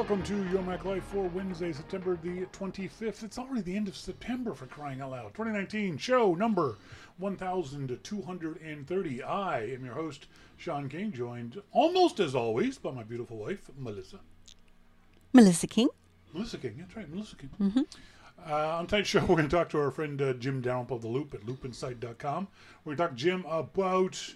Welcome to Your Mac Life for Wednesday, September the 25th. It's already the end of September, for crying out loud. 2019 show number 1230. I am your host, Shawn King, joined almost as always by my beautiful wife, Melissa. Melissa King. Melissa King, that's right, Melissa King. On tonight's show, we're going to talk to our friend Jim Dalrymple of The Loop at loopinsight.com. We're going to talk to Jim about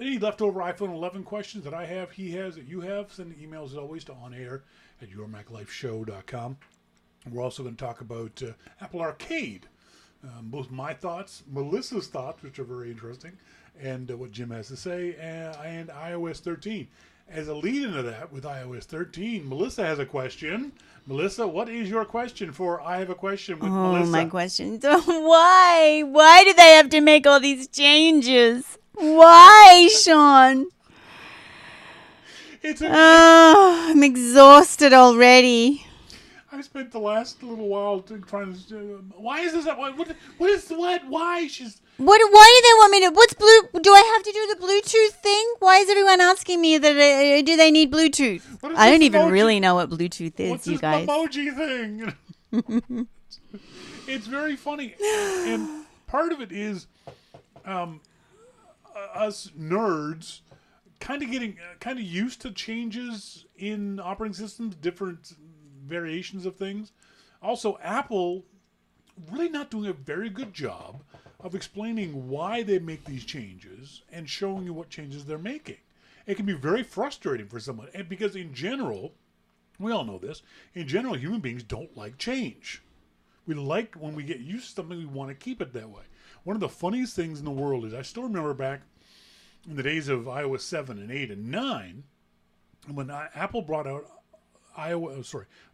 any leftover iPhone 11 questions that I have, he has, that you have. Send emails as always to onair@yourmaclifeshow.com. We're also going to talk about Apple Arcade. Both my thoughts, Melissa's thoughts, which are very interesting, and what Jim has to say, and iOS 13. As a lead into that with iOS 13, Melissa has a question. Melissa, what is your question for I Have a Question with Melissa? Oh, my question. Why? Why do they have to make all these changes? Why, Shawn? I'm exhausted already. I spent the last little while trying to. Why is this? What is what? Why? Why do they want me to? What's blue? Do I have to do the Bluetooth thing? Why is everyone asking me that? Do they need Bluetooth? I don't even really know what Bluetooth is, what's you guys. What's this emoji thing? It's very funny, and part of it is us nerds kind of getting used to changes in operating systems, different variations of things. Also, Apple really not doing a very good job of explaining why they make these changes and showing you what changes they're making. It can be very frustrating for someone, and because in general, we all know this, in general, human beings don't like change. We like, when we get used to something, we want to keep it that way. One of the funniest things in the world is, I still remember back in the days of iOS 7 and 8 and 9, when Apple brought out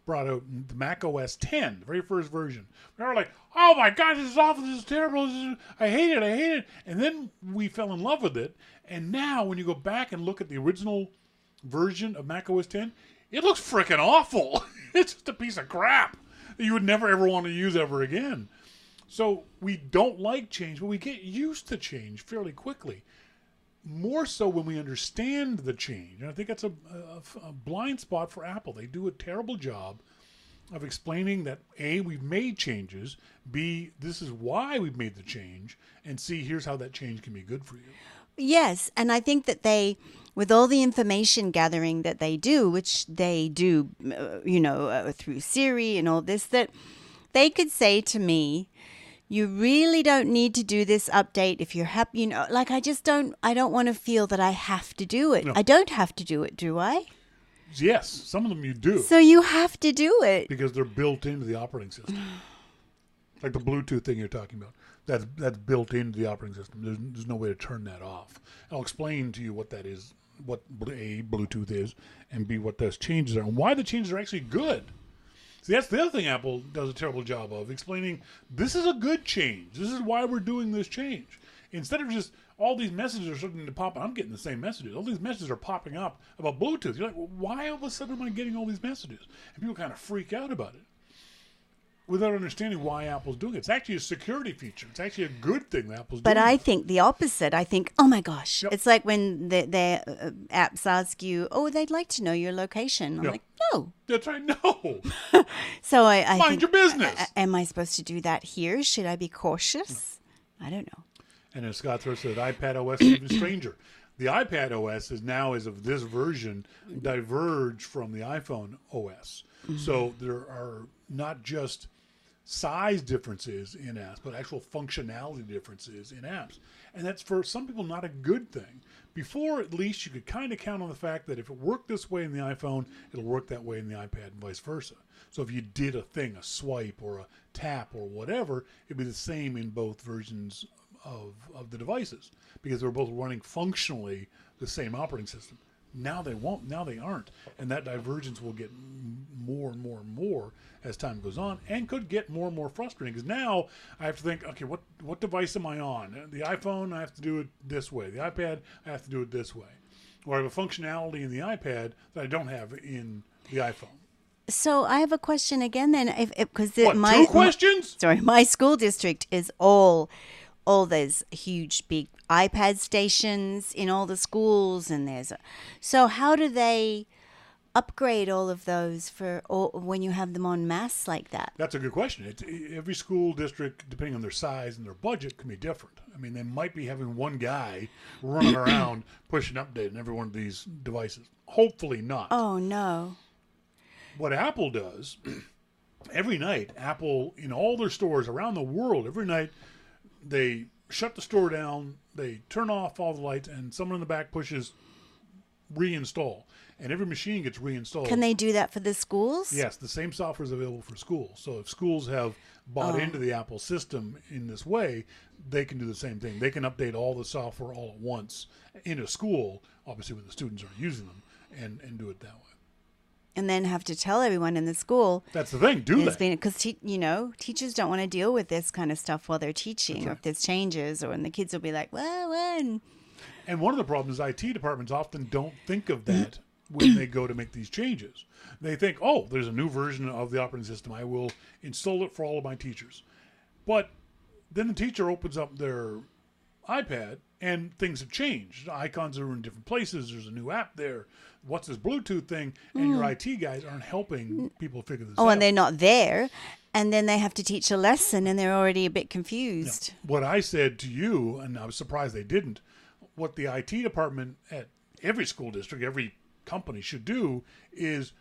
the Mac OS 10, the very first version. We were like, oh my God, this is awful, this is terrible, I hate it. And then we fell in love with it. And now when you go back and look at the original version of Mac OS 10, it looks freaking awful. It's just a piece of crap that you would never ever want to use ever again. So we don't like change, but we get used to change fairly quickly. More so when we understand the change. And I think that's a blind spot for Apple. They do a terrible job of explaining that A, we've made changes, B, this is why we've made the change, and C, here's how that change can be good for you. Yes, and I think that they, with all the information gathering that they do, which they do, through Siri and all this, that they could say to me, you really don't need to do this update if you're happy. I don't want to feel that I have to do it. No. I don't have to do it, do I? Yes, some of them you do. So you have to do it. Because they're built into the operating system. Like the Bluetooth thing you're talking about. That's built into the operating system. There's no way to turn that off. I'll explain to you what that is, what A, Bluetooth is, and B, what those changes are, and why the changes are actually good. See, that's the other thing Apple does a terrible job of, explaining this is a good change. This is why we're doing this change. Instead of just all these messages are starting to pop up. I'm getting the same messages. All these messages are popping up about Bluetooth. You're like, well, why all of a sudden am I getting all these messages? And people kind of freak out about it without understanding why Apple's doing it. It's actually a security feature. It's actually a good thing that Apple's doing. But I think the opposite. I think, oh my gosh. Yep. It's like when their apps ask you, oh, they'd like to know your location. I'm like, no. That's right, no. So I Mind your business. Am I supposed to do that here? Should I be cautious? I don't know. And as Scott Throw said, iPad OS is even stranger. The iPad OS is now, as of this version, diverged from the iPhone OS. Mm-hmm. So there are not just size differences in apps, but actual functionality differences in apps. And that's, for some people, not a good thing. Before, at least, you could kind of count on the fact that if it worked this way in the iPhone, it'll work that way in the iPad and vice versa. So if you did a thing, a swipe or a tap or whatever, it'd be the same in both versions of the devices, because they're both running functionally the same operating system. Now they won't. Now they aren't. And that divergence will get more and more and more as time goes on, and could get more and more frustrating, because now I have to think, okay, what device am I on? The iPhone, I have to do it this way. The iPad, I have to do it this way. Or I have a functionality in the iPad that I don't have in the iPhone. So I have a question again then, because two questions? My school district is all those huge big iPad stations in all the schools, and so how do they upgrade all of those when you have them en masse like that? That's a good question. Every school district, depending on their size and their budget, can be different. I mean, they might be having one guy running around pushing update on every one of these devices. Hopefully not. Oh, no. What Apple does, every night, Apple, in all their stores around the world, every night, they shut the store down, they turn off all the lights, and someone in the back pushes reinstall. And every machine gets reinstalled. Can they do that for the schools? Yes, the same software is available for schools. So if schools have bought into the Apple system in this way, they can do the same thing. They can update all the software all at once in a school, obviously when the students are using them, and do it that way. And then have to tell everyone in the school. That's the thing, do they? Because, teachers don't want to deal with this kind of stuff while they're teaching. Or if there's changes, and the kids will be like, well. And one of the problems is IT departments often don't think of that when they go to make these changes. They think, oh, there's a new version of the operating system. I will install it for all of my teachers. But then the teacher opens up their iPad and things have changed. The icons are in different places. There's a new app there. What's this Bluetooth thing? And your IT guys aren't helping people figure this out. Oh, and they're not there. And then they have to teach a lesson and they're already a bit confused. Now, what I said to you, and I was surprised they didn't, what the IT department at every school district, every company should do is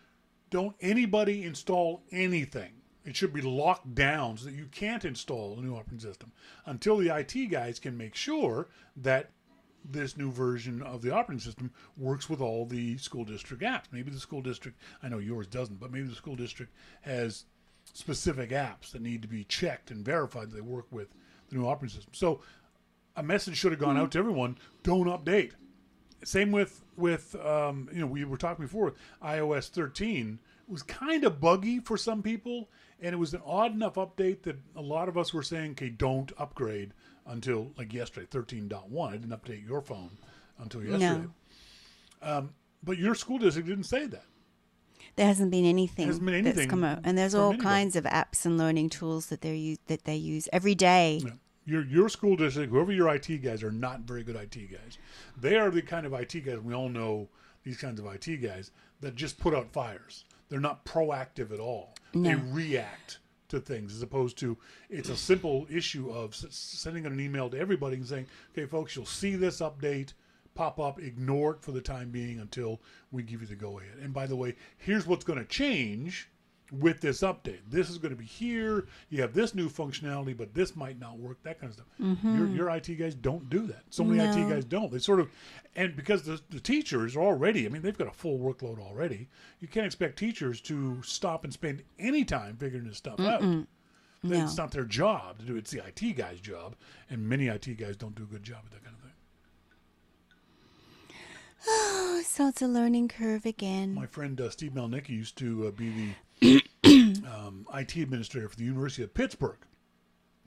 don't anybody install anything. It should be locked down so that you can't install a new operating system until the IT guys can make sure that this new version of the operating system works with all the school district apps. Maybe the school district, I know yours doesn't, but maybe the school district has specific apps that need to be checked and verified that they work with the new operating system. So a message should have gone out to everyone, don't update. Same with we were talking before, iOS 13 was kind of buggy for some people, and it was an odd enough update that a lot of us were saying, okay, don't upgrade until like yesterday, 13.1. I didn't update your phone until yesterday. No. But your school district didn't say that. There hasn't been anything that's come out, and there's all kinds of apps and learning tools that they use every day. Yeah. Your school district, whoever your IT guys are, not very good IT guys. They are the kind of IT guys, we all know these kinds of IT guys, that just put out fires. They're not proactive at all. No. They react to things as opposed to it's a simple issue of sending an email to everybody and saying, okay, folks, you'll see this update pop up. Ignore it for the time being until we give you the go-ahead. And by the way, here's what's going to change with this update. This is going to be here. You have this new functionality, but this might not work, that kind of stuff. Mm-hmm. Your IT guys don't do that. So many IT guys don't. They sort of, and because the teachers are already, they've got a full workload already. You can't expect teachers to stop and spend any time figuring this stuff out. No. It's not their job to do it. It's the IT guy's job, and many IT guys don't do a good job at that kind of thing. Oh, so it's a learning curve again. My friend Steve Melnicki used to be the IT administrator for the University of Pittsburgh.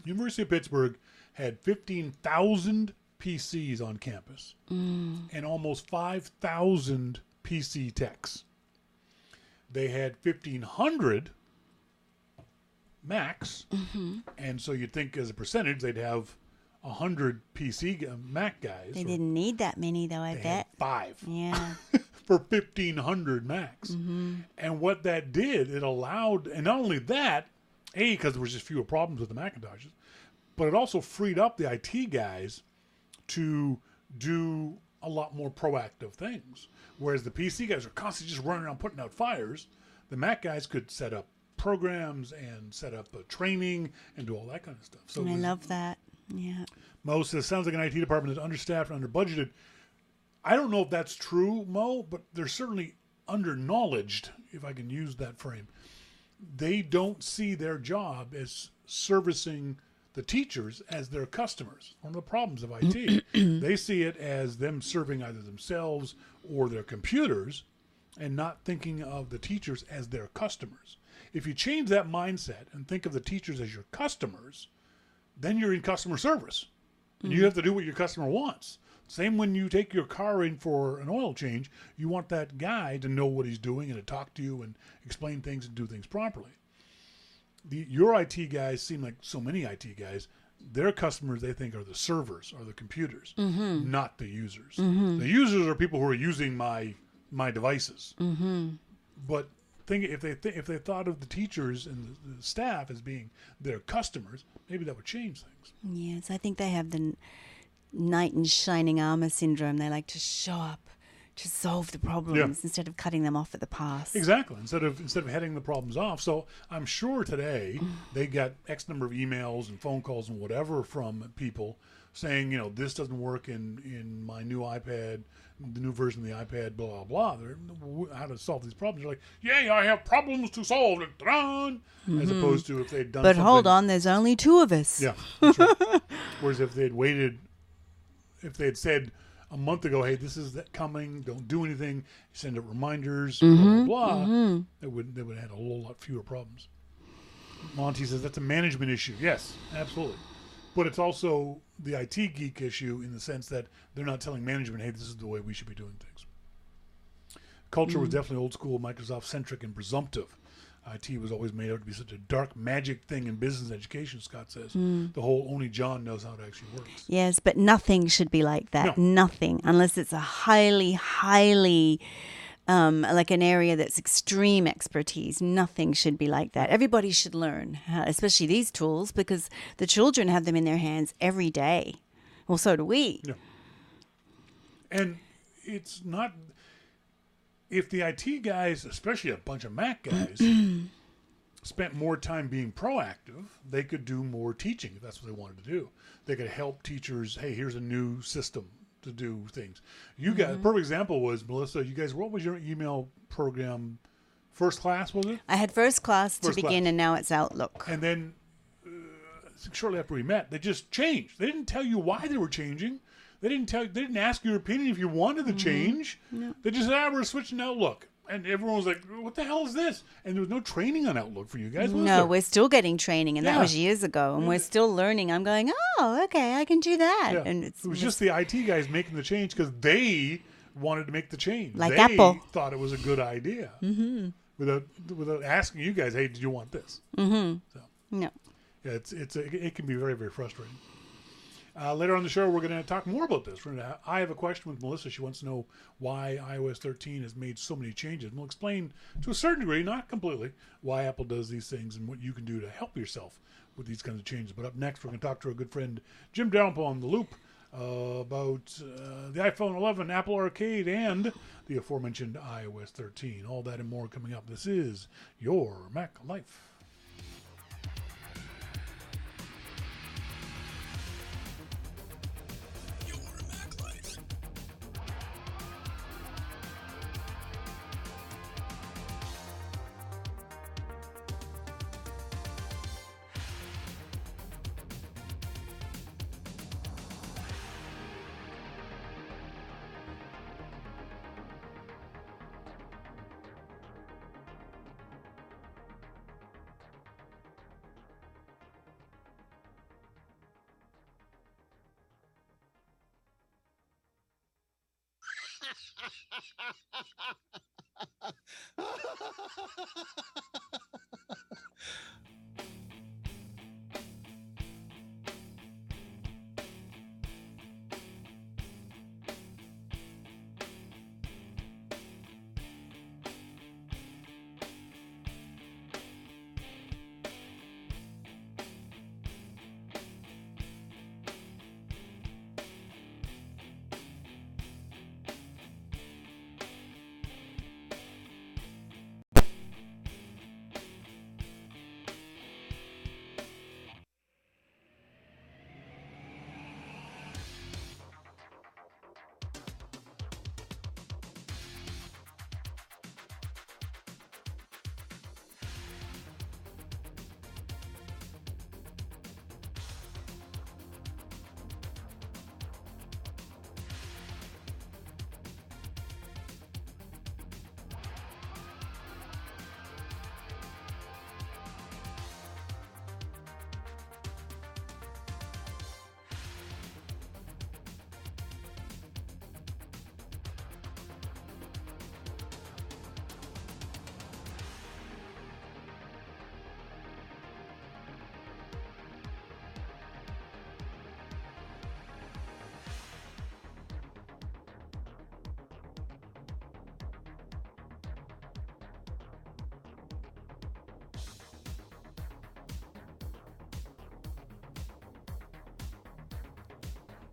The University of Pittsburgh had 15,000 PCs on campus and almost 5,000 PC techs. They had 1,500 Macs, and so you'd think as a percentage they'd have 100 PC Mac guys. They didn't need that many, though, I bet. Had 5. Yeah. For 1,500 Macs. And what that did, it allowed, and not only that, because there was just fewer problems with the Macintoshes, but it also freed up the IT guys to do a lot more proactive things. Whereas the PC guys are constantly just running around putting out fires, the Mac guys could set up programs and set up training and do all that kind of stuff. So I love that. Yeah. Mo says, sounds like an IT department is understaffed and under-budgeted. I don't know if that's true, Mo, but they're certainly under-knowledged, if I can use that frame. They don't see their job as servicing the teachers as their customers. One of the problems of IT. They see it as them serving either themselves or their computers and not thinking of the teachers as their customers. If you change that mindset and think of the teachers as your customers, then you're in customer service. And you have to do what your customer wants. Same when you take your car in for an oil change, you want that guy to know what he's doing and to talk to you and explain things and do things properly. Your IT guys seem like so many IT guys, their customers they think are the servers or the computers, not the users. The users are people who are using my devices. But think if they thought of the teachers and the staff as being their customers, maybe that would change things. Yes, I think they have the knight in shining armor syndrome. They like to show up to solve the problems instead of cutting them off at the pass. Exactly. Instead of heading the problems off. So I'm sure today they got X number of emails and phone calls and whatever from people saying, this doesn't work in my new iPad, the new version of the iPad, blah, blah, blah. How to solve these problems. They're like, yay, I have problems to solve. As opposed to if they'd done But something. hold on, there's only two of us. Yeah. That's right. Whereas if they'd waited, if they'd said a month ago, hey, this is coming, don't do anything, send out reminders, blah, blah, blah, they would have had a whole lot fewer problems. Monty says that's a management issue. Yes, absolutely. But it's also the IT geek issue in the sense that they're not telling management, hey, this is the way we should be doing things. Culture was definitely old school, Microsoft-centric, and presumptive. IT was always made out to be such a dark magic thing in business education, Scott says. The whole only John knows how it actually works. Yes, but nothing should be like that. No. Nothing, unless it's a highly, highly, like an area that's extreme expertise. Nothing should be like that. Everybody should learn, especially these tools, because the children have them in their hands every day. Well, so do we. Yeah. And it's not... If the IT guys, especially a bunch of Mac guys, spent more time being proactive, they could do more teaching if that's what they wanted to do. They could help teachers, hey, here's a new system to do things. You guys, perfect example was, Melissa, you guys, what was your email program? First Class, was it? I had First Class to begin, and now it's Outlook. And then shortly after we met, they just changed. They didn't tell you why they were changing. They didn't ask your opinion if you wanted the change. No. They just said, we're switching to Outlook. And everyone was like, what the hell is this? And there was no training on Outlook for you guys, was there? We're still getting training, and that was years ago. And we're still learning. I'm going, okay, I can do that. Yeah. And it was just the IT guys making the change because they wanted to make the change. Like they Apple. Thought it was a good idea. Without asking you guys, hey, did you want this? So. No. Yeah, it can be very, very frustrating. Later on the show, we're going to talk more about this. I have a question with Melissa. She wants to know why iOS 13 has made so many changes. And we'll explain to a certain degree, not completely, why Apple does these things and what you can do to help yourself with these kinds of changes. But up next, we're going to talk to our good friend Jim Dalrymple on The Loop about the iPhone 11, Apple Arcade, and the aforementioned iOS 13. All that and more coming up. This is Your Mac Life.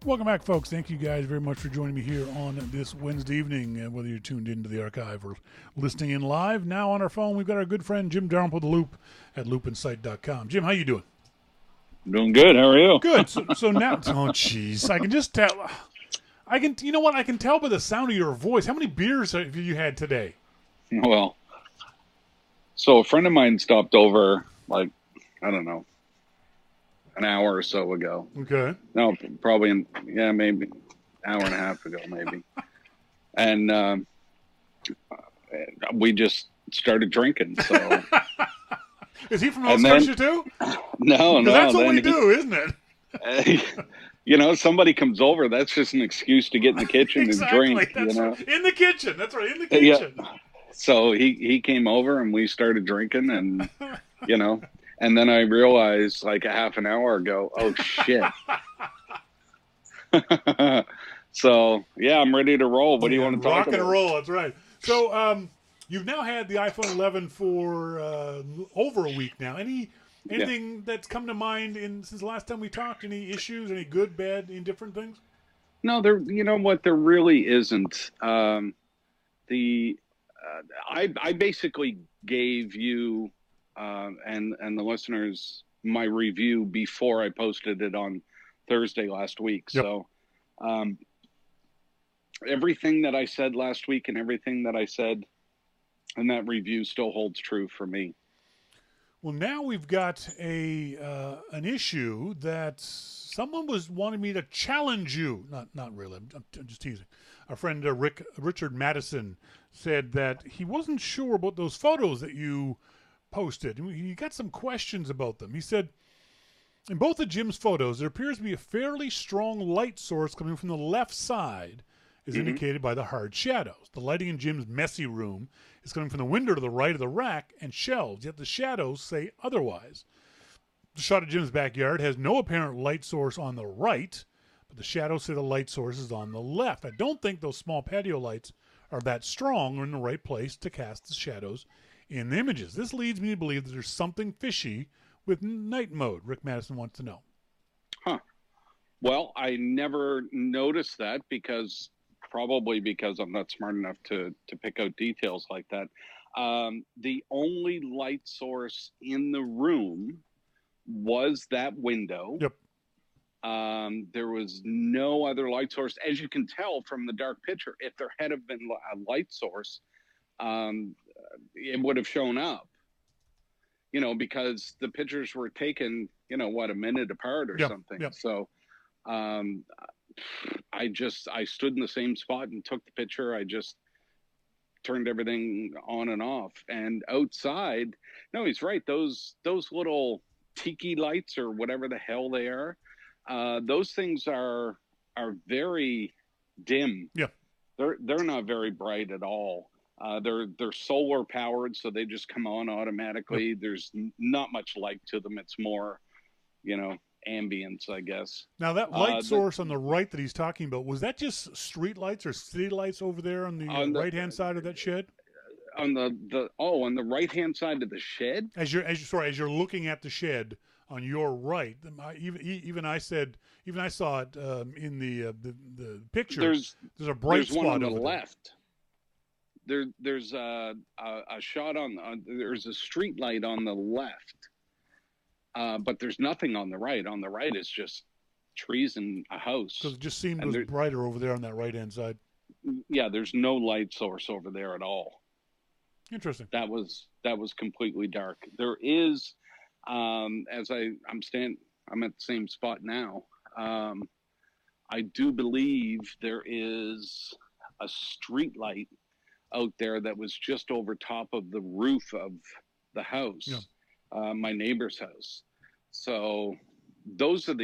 Welcome back, folks. Thank you guys very much for joining me here on this Wednesday evening, whether you're tuned into the archive or listening in live. Now on our phone, we've got our good friend Jim Dalrymple, The Loop, at loopinsight.com. Jim, how you doing? Doing good. How are you? Good. So now, oh, jeez. I can just tell. You know what? I can tell by the sound of your voice. How many beers have you had today? Well, so a friend of mine stopped over, like, I don't know, an hour or so ago. Okay. No, probably, maybe an hour and a half ago, maybe. And we just started drinking. So Is he from Nova Scotia too? No. That's what we do, isn't it? Somebody comes over. That's just an excuse to get in the kitchen and drink. That's right. In the kitchen. That's right. In the kitchen. Yeah. So he came over and we started drinking, and and then I realized like a half an hour ago, oh shit. So yeah, I'm ready to roll. What do you want to talk about? Rock and roll. That's right. So you've now had the iPhone 11 for over a week now. Anything that's come to mind since the last time we talked? Any issues? Any good, bad, indifferent things? No, you know what? There really isn't. I basically gave you and the listeners my review before I posted it on Thursday last week. Yep. So everything that I said last week and everything that I said in that review still holds true for me. Well, now we've got an issue that someone was wanting me to challenge you. Not really. I'm just teasing. Our friend Richard Madison said that he wasn't sure about those photos that you posted. He got some questions about them. He said, in both of Jim's photos, there appears to be a fairly strong light source coming from the left side, as indicated by the hard shadows. The lighting in Jim's messy room is coming from the window to the right of the rack and shelves, yet the shadows say otherwise. The shot of Jim's backyard has no apparent light source on the right, but the shadows say the light source is on the left. I don't think those small patio lights are that strong or in the right place to cast the shadows in the images. This leads me to believe that there's something fishy with night mode. Rick Madison wants to know. Huh. Well, I never noticed that probably because I'm not smart enough to pick out details like that. The only light source in the room was that window. Yep. There was no other light source. As you can tell from the dark picture, if there had have been a light source, it would have shown up, because the pictures were taken, a minute apart or something. Yep. So, I stood in the same spot and took the picture. I just turned everything on and off. And outside, no, he's right. Those little tiki lights or whatever the hell they are, those things are very dim. Yeah. They're not very bright at all. They're solar powered, so they just come on automatically. Yep. There's not much light to them. It's more, ambience, I guess. Now that light source on the right that he's talking about, was that just street lights or city lights over there on the right hand side of that shed? On on the right hand side of the shed? As you're looking at the shed on your right, even I saw it in the picture. There's a bright spot one on the over left. There's a shot there's a street light on the left. But there's nothing on the right. On the right is just trees and a house. Because it just seemed it was brighter over there on that right-hand side. Yeah, there's no light source over there at all. Interesting. That was completely dark. There is, I'm at the same spot now. I do believe there is a street light out there that was just over top of the roof of the house. Yeah. My neighbor's house. So those are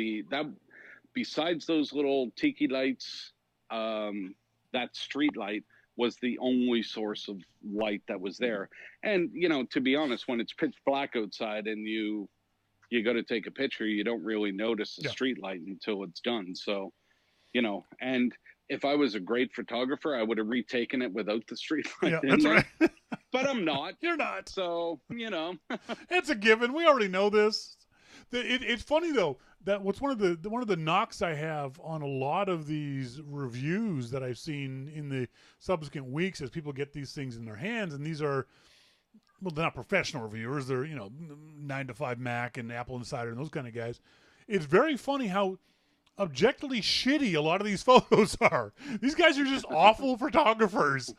besides those little tiki lights, that street light was the only source of light that was there. And, to be honest, when it's pitch black outside and you go to take a picture, you don't really notice the street light until it's done. So, and if I was a great photographer, I would have retaken it without the street light in there. Right. But I'm not. You're not. So, It's a given. We already know this. It's funny though that what's one of the knocks I have on a lot of these reviews that I've seen in the subsequent weeks as people get these things in their hands, and these are, well, they're not professional reviewers. They're 9 to 5 Mac and Apple Insider and those kind of guys. It's very funny how objectively shitty a lot of these photos are. These guys are just awful photographers,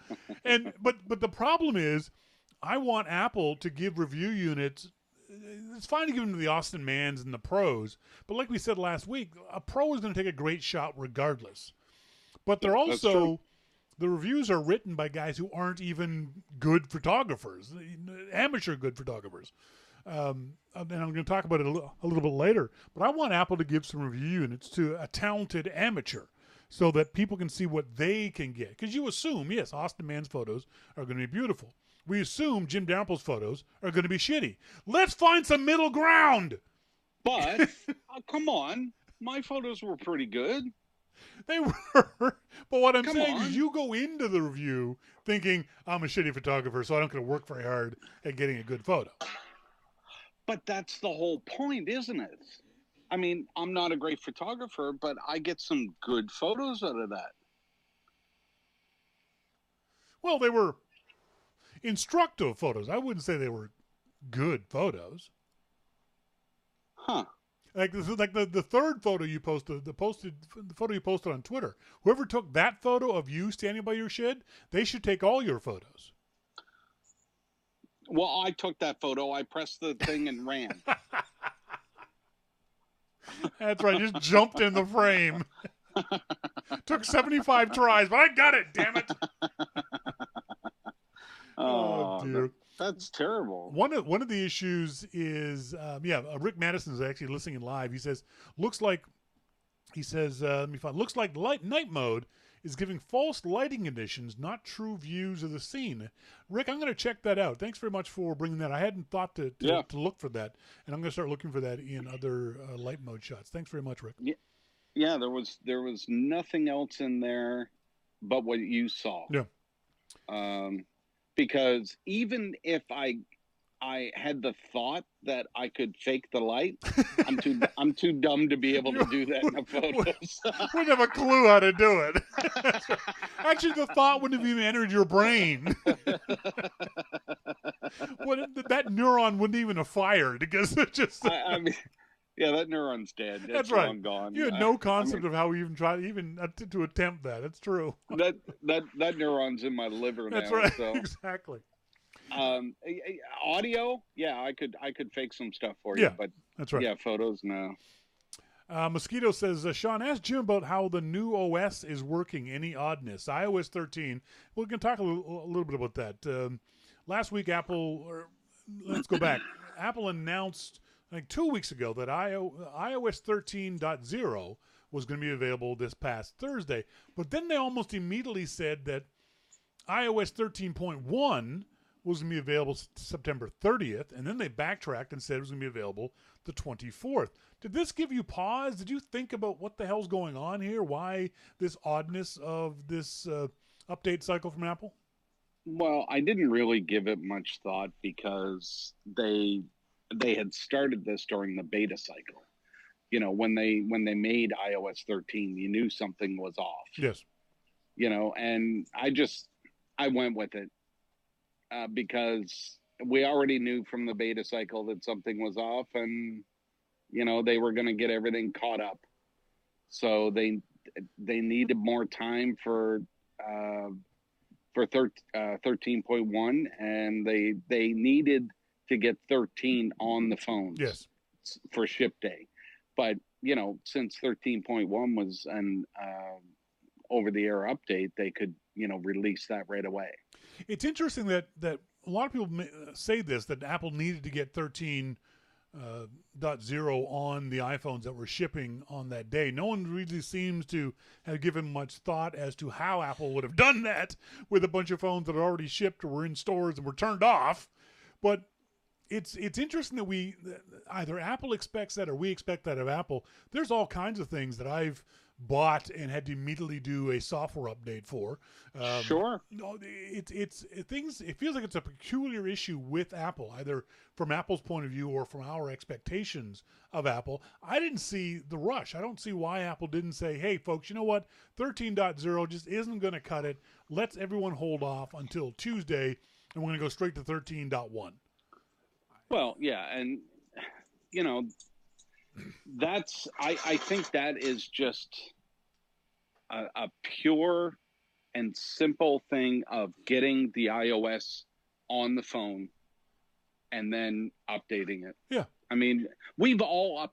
but the problem is, I want Apple to give review units. It's fine to give them to the Austin Manns and the pros, but like we said last week, a pro is going to take a great shot regardless. But they're also, the reviews are written by guys who aren't even good photographers, amateur good photographers. And I'm going to talk about it a little bit later, but I want Apple to give some review units to a talented amateur so that people can see what they can get. Because you assume, yes, Austin Mann's photos are going to be beautiful. We assume Jim Dalrymple's photos are going to be shitty. Let's find some middle ground. But, come on. My photos were pretty good. They were. But what I'm saying is you go into the review thinking, I'm a shitty photographer, so I don't get to work very hard at getting a good photo. But that's the whole point, isn't it? I mean, I'm not a great photographer, but I get some good photos out of that. Well, they were instructive photos. I wouldn't say they were good photos. Huh. Like the third photo you posted, the photo you posted on Twitter. Whoever took that photo of you standing by your shed, they should take all your photos. Well, I took that photo. I pressed the thing and ran. That's right. Just jumped in the frame. Took 75 tries, but I got it. Damn it. Oh dear. That's terrible. One of the issues is, Rick Madison is actually listening in live. He says, looks like night mode is giving false lighting conditions, not true views of the scene. Rick, I'm going to check that out. Thanks very much for bringing that. I hadn't thought to look for that, and I'm going to start looking for that in other light mode shots. Thanks very much, Rick. Yeah, there was nothing else in there but what you saw. Yeah. Because even if I had the thought that I could fake the light, I'm too dumb to be able to do that in a photo. Wouldn't have a clue how to do it. Actually, the thought wouldn't have even entered your brain. That neuron wouldn't even have fired because it just. I mean, yeah, that neuron's dead. That's right. Long gone. You had no concept of how we even tried to attempt that. It's true. That neuron's in my liver now. That's right. So. Exactly. Audio, yeah, I could fake some stuff for you, but that's right. Yeah, photos, no. Mosquito says, Shawn, ask Jim about how the new OS is working. Any oddness? iOS 13. We're going to talk a little bit about that. Last week, let's go back. Apple announced, I think 2 weeks ago, that iOS 13.0 was going to be available this past Thursday. But then they almost immediately said that iOS 13.1 was going to be available September 30th, and then they backtracked and said it was going to be available the 24th. Did this give you pause? Did you think about what the hell's going on here? Why this oddness of this update cycle from Apple? Well, I didn't really give it much thought because they had started this during the beta cycle. You know, when they made iOS 13, you knew something was off. Yes. You know, and I went with it. Because we already knew from the beta cycle that something was off, and they were going to get everything caught up. So they needed more time for 13.1, and they needed to get 13 on the phones. Yes. For ship day. But since 13.1 was an over-the-air update, they could release that right away. It's interesting that a lot of people say this, that Apple needed to get 13.0 on the iPhones that were shipping on that day. No one really seems to have given much thought as to how Apple would have done that with a bunch of phones that are already shipped or were in stores and were turned off. But it's interesting that either Apple expects that or we expect that of Apple. There's all kinds of things that I've bought and had to immediately do a software update for. Sure. No, it's things. It feels like it's a peculiar issue with Apple, either from Apple's point of view or from our expectations of Apple. I didn't see the rush. I don't see why Apple didn't say, "Hey, folks, you know what? 13.0 just isn't going to cut it. Let's everyone hold off until Tuesday, and we're going to go straight to 13.1." Well, yeah, and you know, I think that is just a pure and simple thing of getting the iOS on the phone and then updating it. Yeah. I mean, we've all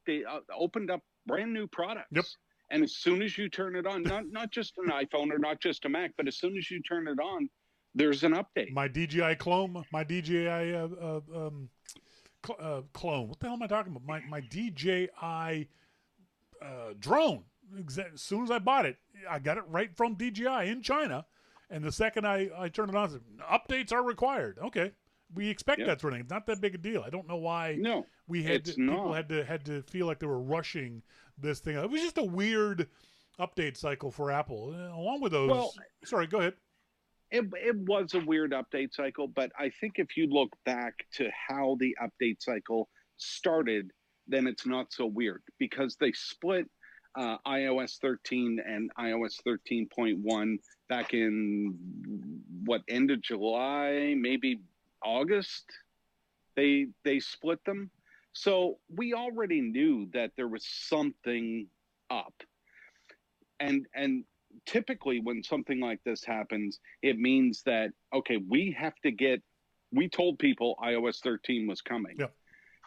opened up brand new products. Yep. And as soon as you turn it on, not just an iPhone or not just a Mac, but as soon as you turn it on, there's an update. My DJI clone, clone. What the hell am I talking about? My DJI drone. As soon as I bought it, I got it right from DJI in China. And the second I turned it on, it said, updates are required. Okay. We expect that sort of thing. It's not that big a deal. I don't know why people had to feel like they were rushing this thing. It was just a weird update cycle for Apple. Along with those, sorry, go ahead. It was a weird update cycle, but I think if you look back to how the update cycle started, then it's not so weird because they split iOS 13 and iOS 13.1 back in end of July, maybe August. They split them. So we already knew that there was something up. And typically when something like this happens, it means that, okay, we told people iOS 13 was coming. Yep.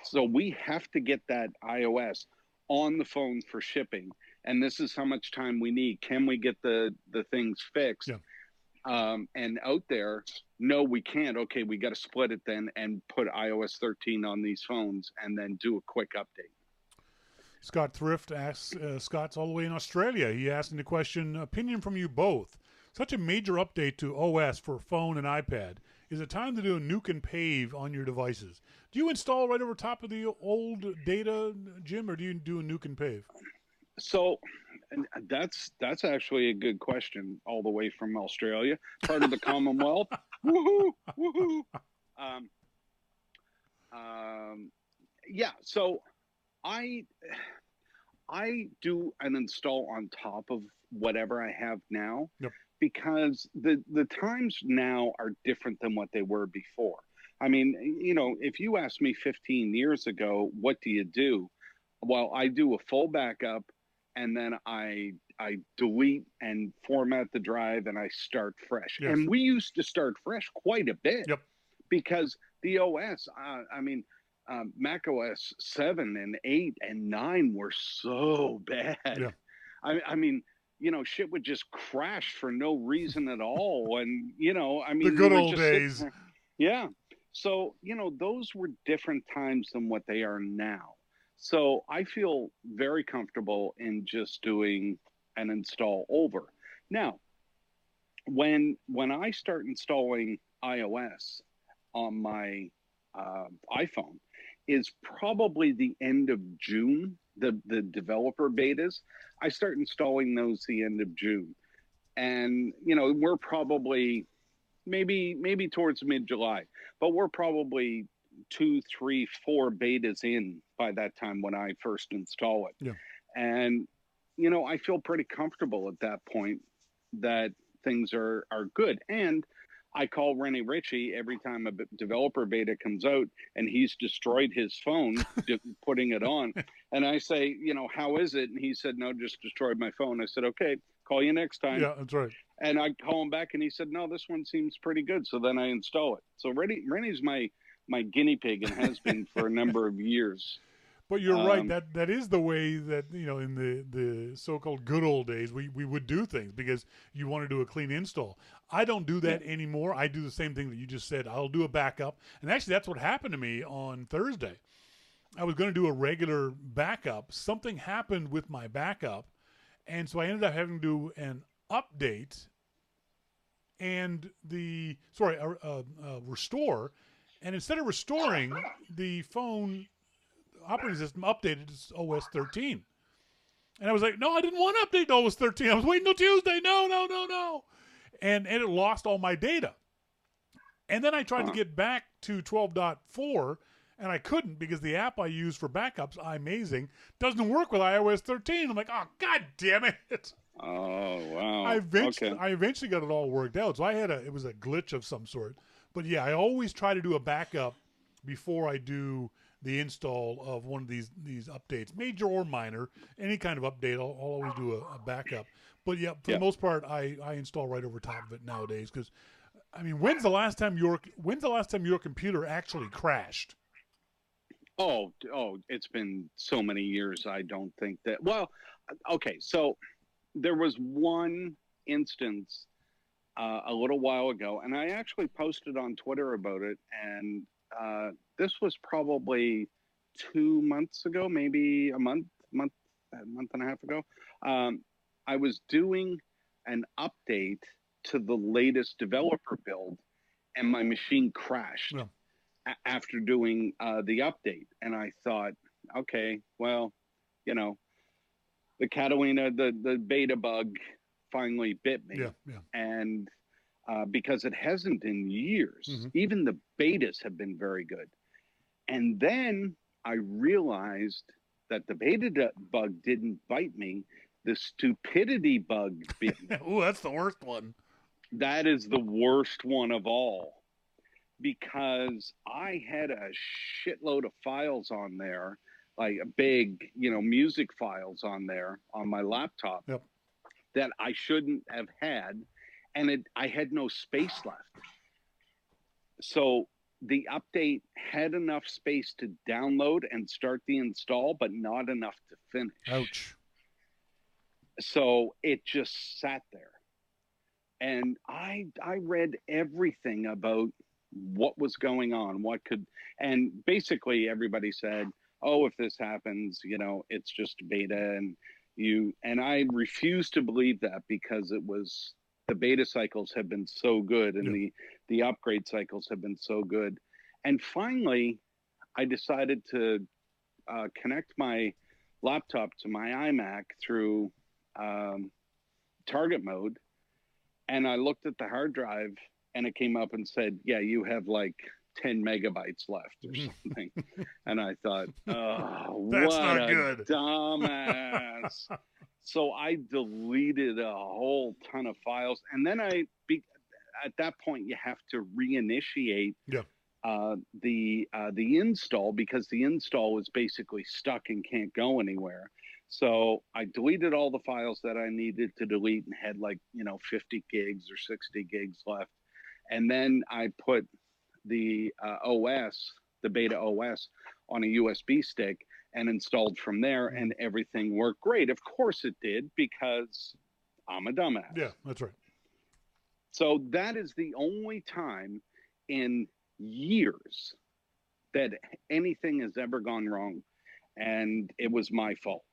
So we have to get that iOS on the phone for shipping. And this is how much time we need. Can we get the things fixed? Yeah. And out there, no, we can't. Okay, we got to split it then and put iOS 13 on these phones and then do a quick update. Scott Thrift asks, Scott's all the way in Australia. He asked in the question, opinion from you both. Such a major update to OS for phone and iPad. Is it time to do a nuke and pave on your devices? Do you install right over top of the old data, Jim, or do you do a nuke and pave? So that's actually a good question, all the way from Australia, part of the Commonwealth. Woohoo! Woohoo! Yeah, so I do an install on top of whatever I have now. Yep. Because the times now are different than what they were before. I mean, if you asked me 15 years ago, what do you do? Well, I do a full backup, and then I delete and format the drive, and I start fresh. Yes. And we used to start fresh quite a bit. Yep. Because the OS, Mac OS 7 and 8 and 9 were so bad. Yeah. I mean, shit would just crash for no reason at all. And, the good old days. Yeah. So, those were different times than what they are now. So I feel very comfortable in just doing an install over. Now, when I start installing iOS on my iPhone is probably the end of June, the developer betas. I start installing those the end of June. And, we're probably maybe towards mid-July, but we're probably 2, 3, 4 betas in by that time when I first install it. Yeah. And, I feel pretty comfortable at that point that things are good. And I call Rennie Ritchie every time a developer beta comes out and he's destroyed his phone putting it on. And I say, how is it? And he said, no, just destroyed my phone. I said, okay, call you next time. Yeah, that's right. And I call him back and he said, no, this one seems pretty good. So then I install it. So Rennie's my guinea pig and has been for a number of years. But you're right. That is the way that, in the so-called good old days, we would do things because you want to do a clean install. I don't do that anymore. I do the same thing that you just said. I'll do a backup. And actually, that's what happened to me on Thursday. I was going to do a regular backup. Something happened with my backup. And so I ended up having to do an update and restore. And instead of restoring, the phone operating system updated to OS 13. And I was like, no, I didn't want to update to OS 13. I was waiting till Tuesday. No. And it lost all my data. And then I tried to get back to 12.4, and I couldn't because the app I use for backups, iMazing, doesn't work with iOS 13. I'm like, oh, God damn it. Oh, wow. I eventually got it all worked out. So it was a glitch of some sort. But yeah, I always try to do a backup before I do the install of one of these updates, major or minor. Any kind of update, I'll always do a backup. But yeah, for the most part, I install right over top of it nowadays. Because, I mean, when's the last time your computer actually crashed? Oh, it's been so many years. I don't think that. Well, okay, so there was one instance a little while ago, and I actually posted on Twitter about it. And this was probably 2 months ago, maybe a month and a half ago. I was doing an update to the latest developer build, and my machine crashed after doing the update. And I thought, okay, well, the Catalina, the beta bug finally bit me. And because it hasn't in years, even the betas have been very good. And then I realized that the beta bug didn't bite me. The stupidity bug bit me. Ooh, that's the worst one. That is the worst one of all, because I had a shitload of files on there, like big, music files on there on my laptop that I shouldn't have had. And I had no space left. So the update had enough space to download and start the install, but not enough to finish. Ouch. So it just sat there. And I read everything about what was going on, and basically everybody said, oh, if this happens, it's just beta, and I refuse to believe that, because the beta cycles have been so good, and the upgrade cycles have been so good. And finally, I decided to connect my laptop to my iMac through target mode. And I looked at the hard drive, and it came up and said, yeah, you have like 10 megabytes left or something. And I thought, oh, that's what not a good. Dumbass. So I deleted a whole ton of files. And then at that point, you have to reinitiate the install, because the install is basically stuck and can't go anywhere. So I deleted all the files that I needed to delete and had 50 gigs or 60 gigs left. And then I put the the beta OS on a USB stick and installed from there, and everything worked great. Of course it did, because I'm a dumbass. Yeah, that's right. So that is the only time in years that anything has ever gone wrong, and it was my fault.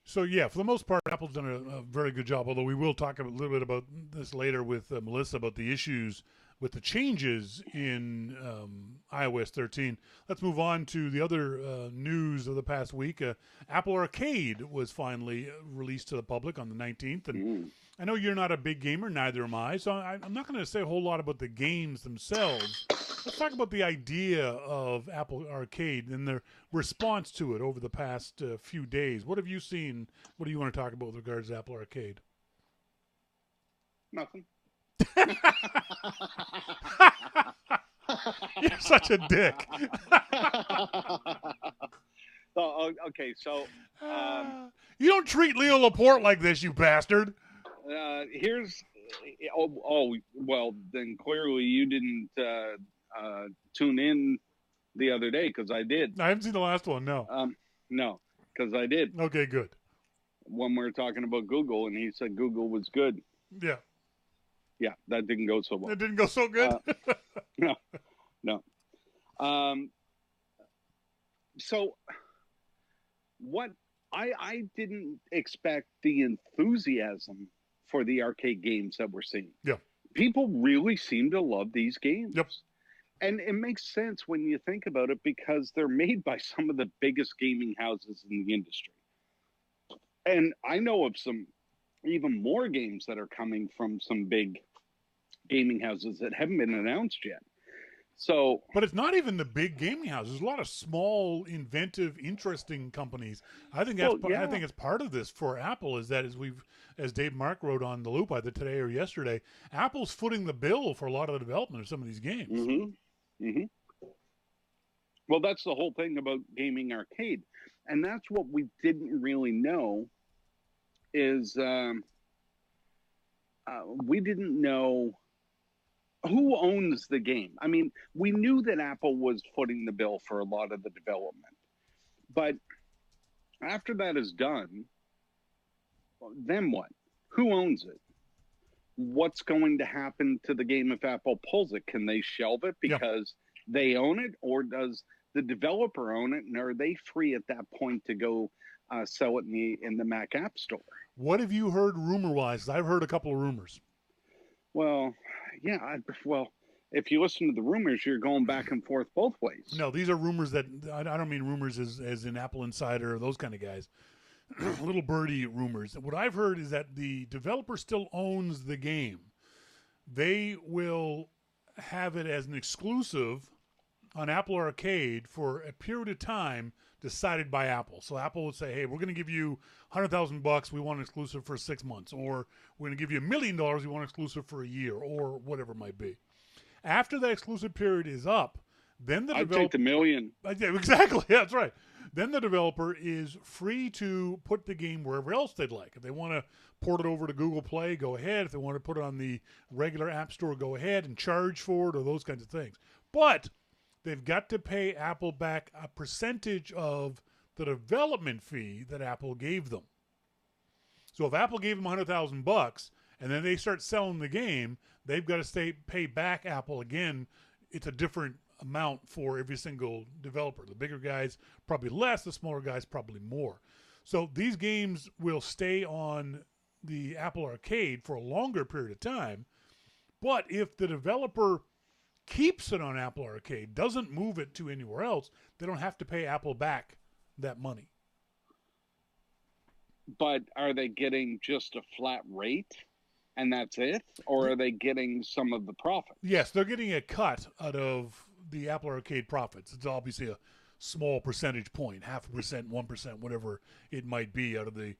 So yeah, for the most part, Apple's done a very good job. Although we will talk a little bit about this later with Melissa about the issues with the changes in iOS 13. Let's move on to the other news of the past week. Apple Arcade was finally released to the public on the 19th, and I know you're not a big gamer, neither am I. So I'm not going to say a whole lot about the games themselves. Let's talk about the idea of Apple Arcade and their response to it over the past few days. What have you seen? What do you want to talk about with regards to Apple Arcade? Nothing. You're such a dick. Okay, so you don't treat Leo Laporte like this, you bastard. Here's well, then clearly you didn't tune in the other day, because I did. I haven't seen the last one. No. No, because I did. Okay, good. When we were talking about Google, and he said Google was good. Yeah, that didn't go so well. It didn't go so good. No. So what I didn't expect the enthusiasm for the arcade games that we're seeing. Yeah. People really seem to love these games. Yep. And it makes sense when you think about it because they're made by some of the biggest gaming houses in the industry. And I know of some even more games that are coming from some big gaming houses that haven't been announced yet. So, but it's not even the big gaming houses. There's a lot of small, inventive, interesting companies. I think that's I think it's part of this for Apple is that as Dave Mark wrote on the Loop either today or yesterday, Apple's footing the bill for a lot of the development of some of these games. Mm-hmm. Mm-hmm. Well, that's the whole thing about gaming arcade, and that's what we didn't really know. Is we didn't know who owns the game. I mean, we knew that Apple was footing the bill for a lot of the development, but after that is done, then what? Who owns it? What's going to happen to the game if Apple pulls it? Can they shelve it because they own it, or does the developer own it, and are they free at that point to go sell it in the Mac App Store? What have you heard rumor-wise? I've heard a couple of rumors. Well, yeah. Well, if you listen to the rumors, you're going back and forth both ways. No, these are rumors that I don't mean rumors as in Apple Insider or those kind of guys. Little birdie rumors. What I've heard is that the developer still owns the game. They will have it as an exclusive on Apple Arcade for a period of time decided by Apple. So Apple would say, hey, we're going to give you $100,000. We want an exclusive for 6 months. Or we're going to give you $1 million. We want an exclusive for a year or whatever it might be. After that exclusive period is up, then the developer... I'd take the million. Yeah, exactly. Yeah, that's right. Then the developer is free to put the game wherever else they'd like. If they want to port it over to Google Play, go ahead. If they want to put it on the regular App Store, go ahead and charge for it or those kinds of things. But they've got to pay Apple back a percentage of the development fee that Apple gave them. So if Apple gave them $100,000 and then they start selling the game, they've got to pay back Apple again. It's a different amount for every single developer. The bigger guys probably less, the smaller guys probably more. So these games will stay on the Apple Arcade for a longer period of time. But if the developer keeps it on Apple Arcade, doesn't move it to anywhere else, they don't have to pay Apple back that money. But are they getting just a flat rate and that's it? Or are they getting some of the profit? Yes, they're getting a cut out of the Apple Arcade profits. It's obviously a small percentage point, 0.5%, 1%, whatever it might be out of the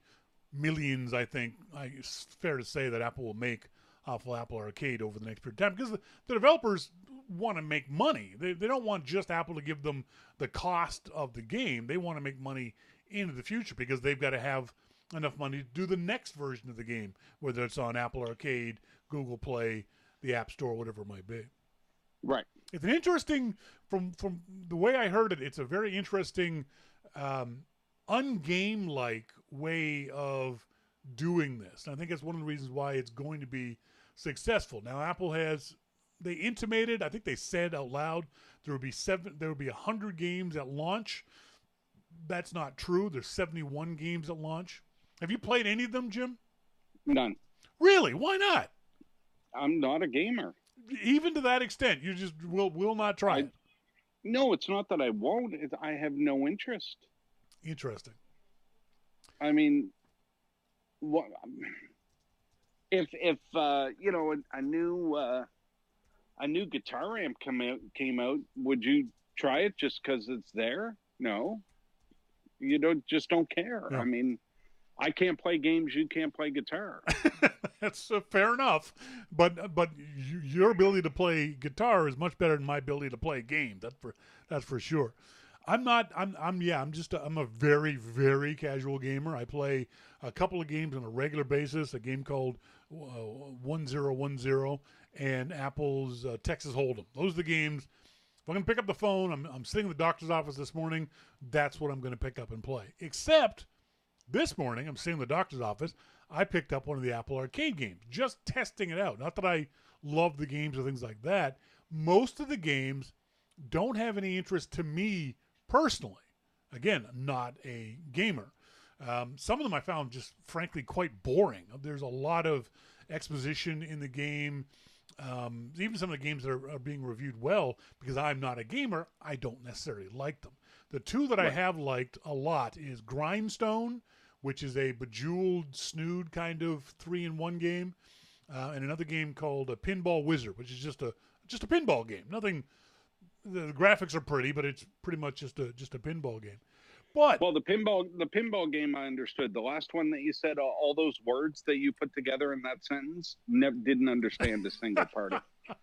millions, I think. It's fair to say that Apple will make off of Apple Arcade over the next period of time because the developers want to make money. They don't want just Apple to give them the cost of the game. They want to make money into the future because they've got to have enough money to do the next version of the game, whether it's on Apple Arcade, Google Play, the App Store, whatever it might be. Right. It's an interesting, from the way I heard it, it's a very interesting, ungame-like way of doing this. And I think that's one of the reasons why it's going to be successful. Now, Apple they intimated, I think they said out loud, there would be 100 games at launch. That's not true. There's 71 games at launch. Have you played any of them, Jim? None. Really? Why not? I'm not a gamer. Even to that extent, you just will not try it. No, it's not that I won't. I have no interest. Interesting. I mean, what if you know a new guitar amp came out? Would you try it just because it's there? No, you don't care. Yeah. I mean, I can't play games. You can't play guitar. That's fair enough, but your ability to play guitar is much better than my ability to play games. That's for sure. I'm a very, very casual gamer. I play a couple of games on a regular basis. A game called 1010 and Apple's Texas Hold'em. Those are the games. If I'm going to pick up the phone, I'm sitting in the doctor's office this morning. That's what I'm going to pick up and play. Except this morning, I'm sitting in the doctor's office. I picked up one of the Apple Arcade games, just testing it out. Not that I love the games or things like that. Most of the games don't have any interest to me personally. Again, not a gamer. Some of them I found just frankly quite boring. There's a lot of exposition in the game. even some of the games that are being reviewed well, because I'm not a gamer, I don't necessarily like them. The two that I have liked a lot is Grindstone, which is a Bejeweled Snood kind of 3-in-1 game, and another game called Pinball Wizard, which is just a pinball game. Nothing. The graphics are pretty, but it's pretty much just a pinball game. But well, the pinball game, I understood. The last one that you said, all those words that you put together in that sentence, didn't understand a single part of it.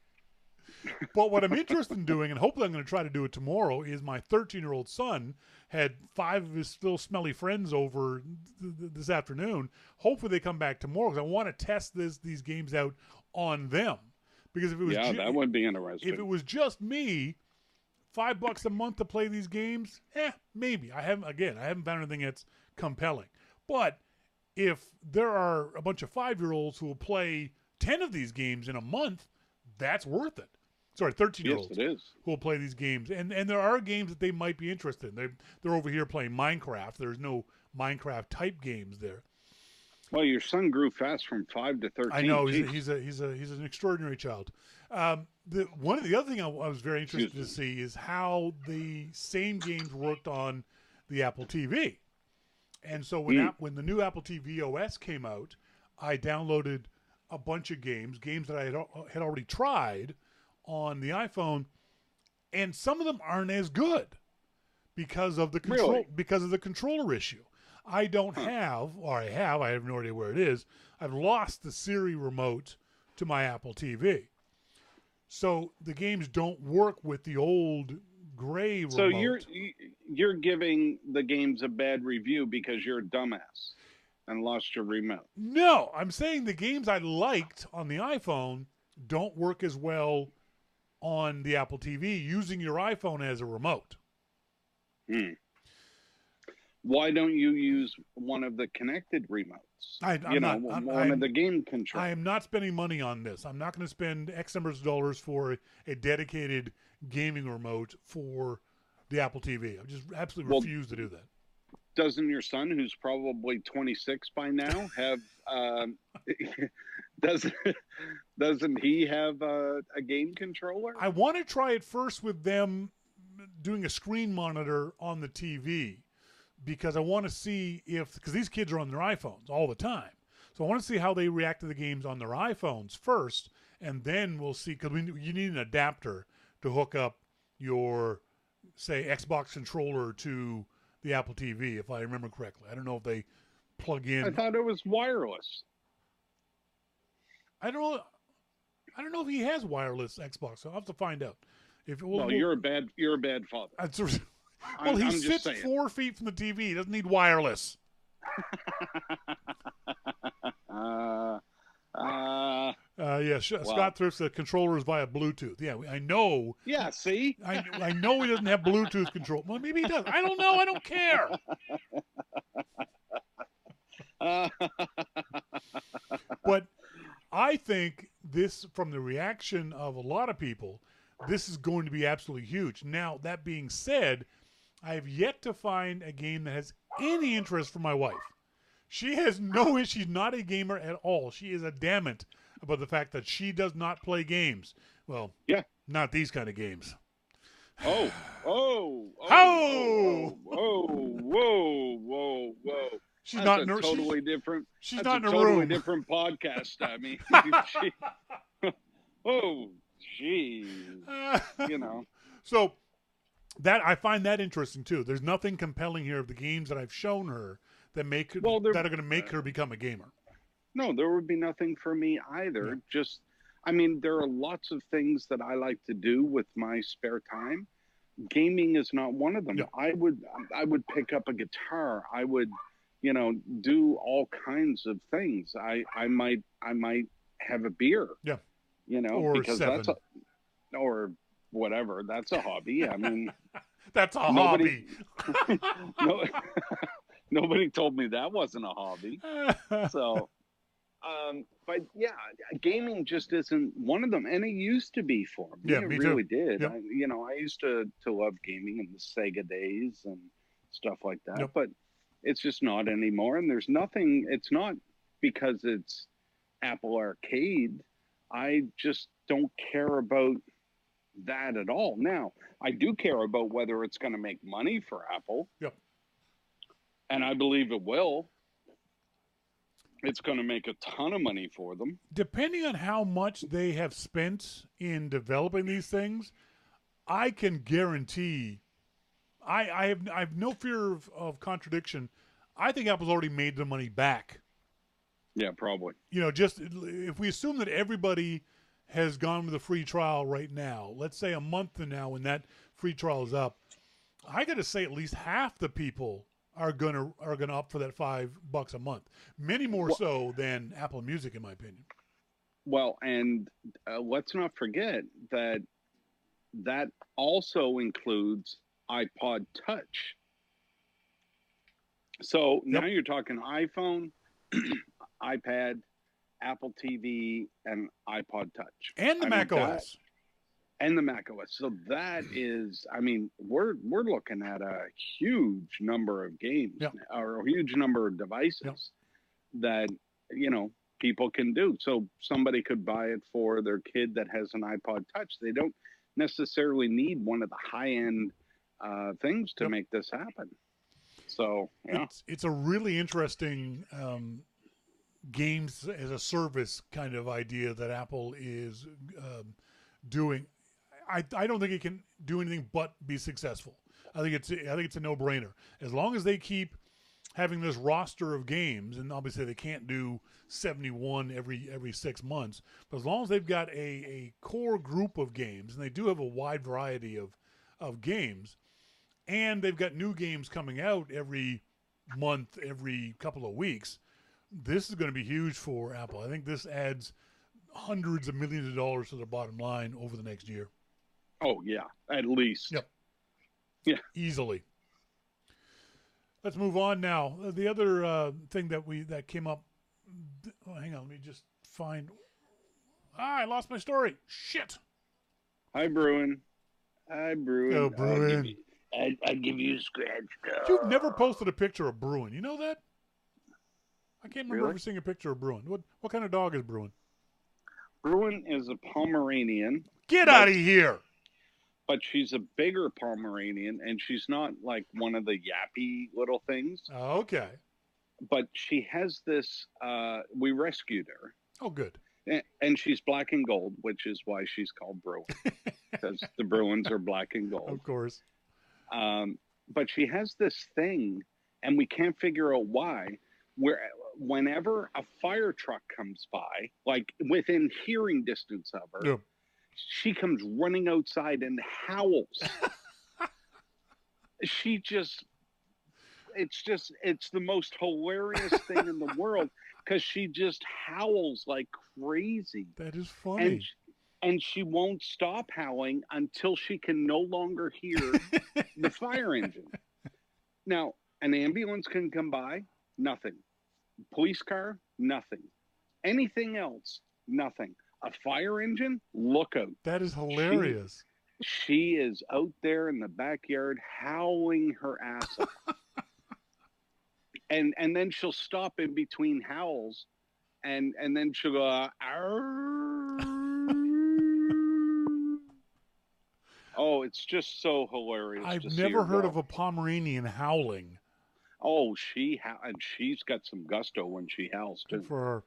But what I'm interested in doing, and hopefully I'm going to try to do it tomorrow, is my 13-year-old son had 5 of his still smelly friends over this afternoon. Hopefully they come back tomorrow, because I want to test these games out on them. Because if it was that would be interesting. If it was just me, $5 a month to play these games, maybe. I haven't found anything that's compelling. But if there are a bunch of 5-year-olds who will play 10 of these games in a month, that's worth it. Sorry, 13-year-olds who will play these games. And there are games that they might be interested in. They're over here playing Minecraft. There's no Minecraft-type games there. Well, your son grew fast from 5 to 13. I know. He's an extraordinary child. One of the other thing I was very interested to see is how the same games worked on the Apple TV. And so when the new Apple TV OS came out, I downloaded a bunch of games that I had already tried on the iPhone, and some of them aren't as good because of the controller issue. I don't have, or I have no idea where it is. I've lost the Siri remote to my Apple TV. So the games don't work with the old gray remote. So you're giving the games a bad review because you're a dumbass and lost your remote. No, I'm saying the games I liked on the iPhone don't work as well on the Apple TV using your iPhone as a remote. Why don't you use one of the connected remotes? One of the game controls. I am not spending money on this. I'm not going to spend X numbers of dollars for a dedicated gaming remote for the Apple TV. I just absolutely refuse to do that. Doesn't your son, who's probably 26 by now, have? Doesn't he have a game controller? I want to try it first with them doing a screen monitor on the TV. Because I want to see because these kids are on their iPhones all the time. So I want to see how they react to the games on their iPhones first, and then we'll see, because you need an adapter to hook up your, say, Xbox controller to the Apple TV, if I remember correctly. I don't know if they plug in. I thought it was wireless. I don't know if he has wireless Xbox, so I'll have to find out. You're a bad father. Well, he sits 4 feet from the TV. He doesn't need wireless. Scott Thrift said controllers via Bluetooth. Yeah, I know. Yeah, see? I know he doesn't have Bluetooth control. Well, maybe he does. I don't know. I don't care. But I think this, from the reaction of a lot of people, this is going to be absolutely huge. Now, that being said, I have yet to find a game that has any interest for my wife. She has no issue. She's not a gamer at all. She is adamant about the fact that she does not play games. Well, not these kind of games. Whoa. She's not in her, totally different. She's not in her totally room. Different podcast. I mean, geez. So that I find that interesting too. There's nothing compelling here of the games that I've shown her that that are going to make her become a gamer. No, there would be nothing for me either. Yeah. Just, I mean, there are lots of things that I like to do with my spare time. Gaming is not one of them. Yeah. I would pick up a guitar. I would, do all kinds of things. I might have a beer. Yeah. Or because 7. or whatever. That's a hobby. I mean, that's a hobby. Nobody told me that wasn't a hobby. So, but yeah, gaming just isn't one of them. And it used to be for me. Yeah, it me really too. did. Yep. I used to love gaming in the Sega days and stuff like that. Yep. But it's just not anymore. And there's nothing, it's not because it's Apple Arcade. I just don't care about that at all. Now, I do care about whether it's going to make money for Apple. Yep. And I believe it will. It's going to make a ton of money for them. Depending on how much they have spent in developing these things, I can guarantee, I have no fear of contradiction. I think Apple's already made the money back. Yeah, probably. You know, just if we assume that everybody has gone with the free trial right now, let's say a month from now when that free trial is up, I got to say at least half the people are gonna opt for that $5 a month. Many more so than Apple Music, in my opinion. Well, and let's not forget that also includes iPod Touch. So now you're talking iPhone, iPad, Apple TV, and iPod Touch, and the Mac OS. And the Mac OS. So that is, I mean, we're looking at a huge number of games or a huge number of devices that, you know, people can do. So somebody could buy it for their kid that has an iPod Touch. They don't necessarily need one of the high-end things to make this happen. So, yeah. It's a really interesting games as a service kind of idea that Apple is doing. I don't think it can do anything but be successful. I think it's a no-brainer. As long as they keep having this roster of games, and obviously they can't do 71 every 6 months, but as long as they've got a core group of games, and they do have a wide variety of games, and they've got new games coming out every month, every couple of weeks, this is going to be huge for Apple. I think this adds hundreds of millions of dollars to their bottom line over the next year. Oh, yeah, at least. Yep. Yeah. Easily. Let's move on now. The other thing that came up. Oh, hang on, let me just find. I lost my story. Shit. Hi, Bruin. Oh, Bruin. I give you a scratch. You've never posted a picture of Bruin. You know that? I can't remember ever seeing a picture of Bruin. What kind of dog is Bruin? Bruin is a Pomeranian. Get out of here. But she's a bigger Pomeranian, and she's not like one of the yappy little things. Oh, okay. But she has this, we rescued her. Oh, good. And she's black and gold, which is why she's called Bruin. Because the Bruins are black and gold. Of course. But she has this thing, and we can't figure out why, where whenever a fire truck comes by, like within hearing distance of her, she comes running outside and howls. It's the most hilarious thing in the world because she just howls like crazy. That is funny. And she won't stop howling until she can no longer hear the fire engine. Now, an ambulance can come by, nothing. Police car, nothing. Anything else, nothing. A fire engine, look out. That is hilarious. She is out there in the backyard howling her ass off. and then she'll stop in between howls and then she'll go, arr. Oh, it's just so hilarious. I've never heard of a Pomeranian howling. Oh, and she's got some gusto when she howls too. Good for her.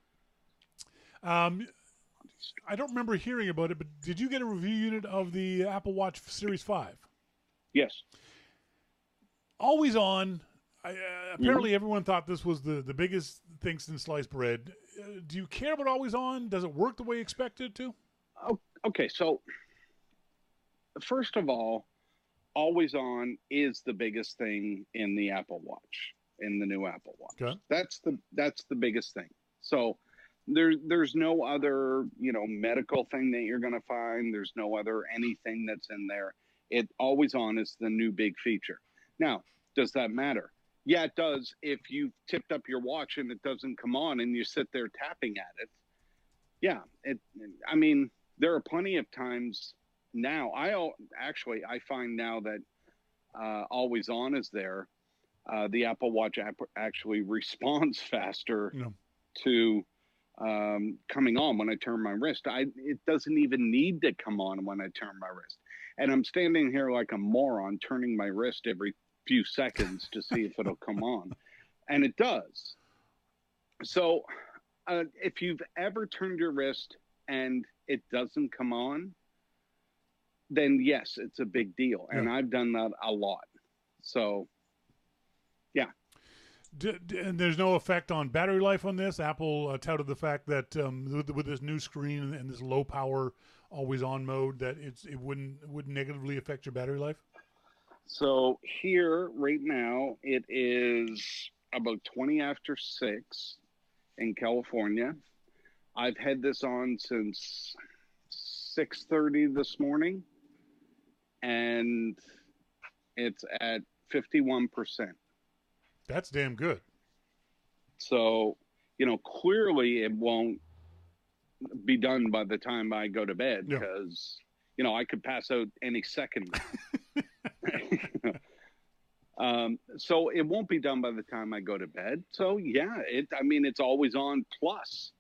I don't remember hearing about it, but did you get a review unit of the Apple Watch Series 5? Yes. Always on. Apparently everyone thought this was the biggest thing since sliced bread. Do you care about Always On? Does it work the way you expect it to? Oh, okay, so first of all, Always On is the biggest thing in the Apple Watch, in the new Apple Watch. Okay. That's the biggest thing. So there's no other, medical thing that you're going to find. There's no other anything that's in there. It Always On is the new big feature. Now, does that matter? Yeah, it does. If you've tipped up your watch and it doesn't come on and you sit there tapping at it. Yeah, I mean, there are plenty of times now. I find now that Always On is there. The Apple Watch app actually responds faster to coming on when I turn my wrist. It doesn't even need to come on when I turn my wrist. And I'm standing here like a moron turning my wrist every few seconds to see if it'll come on. And it does. So if you've ever turned your wrist and it doesn't come on, then yes, it's a big deal. And Yeah. I've done that a lot. So, yeah. And there's no effect on battery life on this. Apple touted the fact that with this new screen and this low power always on mode, that it wouldn't negatively affect your battery life. So here right now it is about 20 after 6 in California. I've had this on since 6:30 this morning, and it's at 51%. That's damn good. So, clearly it won't be done by the time I go to bed because, I could pass out any second. So it won't be done by the time I go to bed. So yeah, it's always on plus,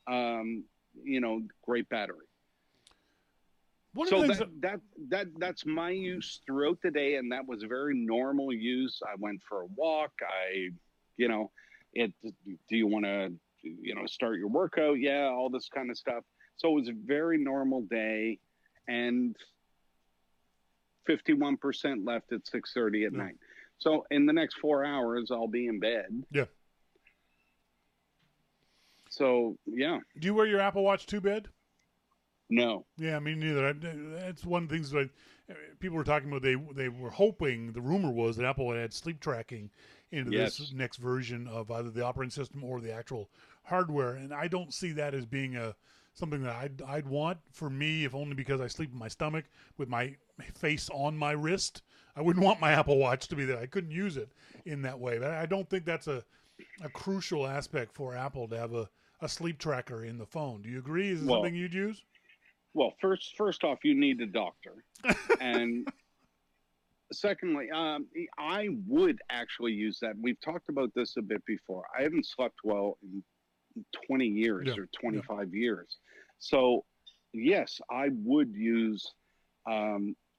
great battery. So that's my use throughout the day, and that was very normal use. I went for a walk. Do you want to, start your workout? Yeah, all this kind of stuff. So it was a very normal day, and 51% left at 6:30 at night. So in the next 4 hours, I'll be in bed. Yeah. So yeah. Do you wear your Apple Watch to bed? No. Yeah, me neither. That's one of the things that people were talking about. They were hoping, the rumor was that Apple would add sleep tracking into this next version of either the operating system or the actual hardware, and I don't see that as being something that I'd want for me, if only because I sleep in my stomach with my face on my wrist. I wouldn't want my Apple Watch to be there. I couldn't use it in that way. But I don't think that's a crucial aspect for Apple to have a sleep tracker in the phone. Do you agree? Is it something you'd use? Well, first off, you need a doctor. And secondly, I would actually use that. We've talked about this a bit before. I haven't slept well in 20 years or 25 years. So, yes, I would use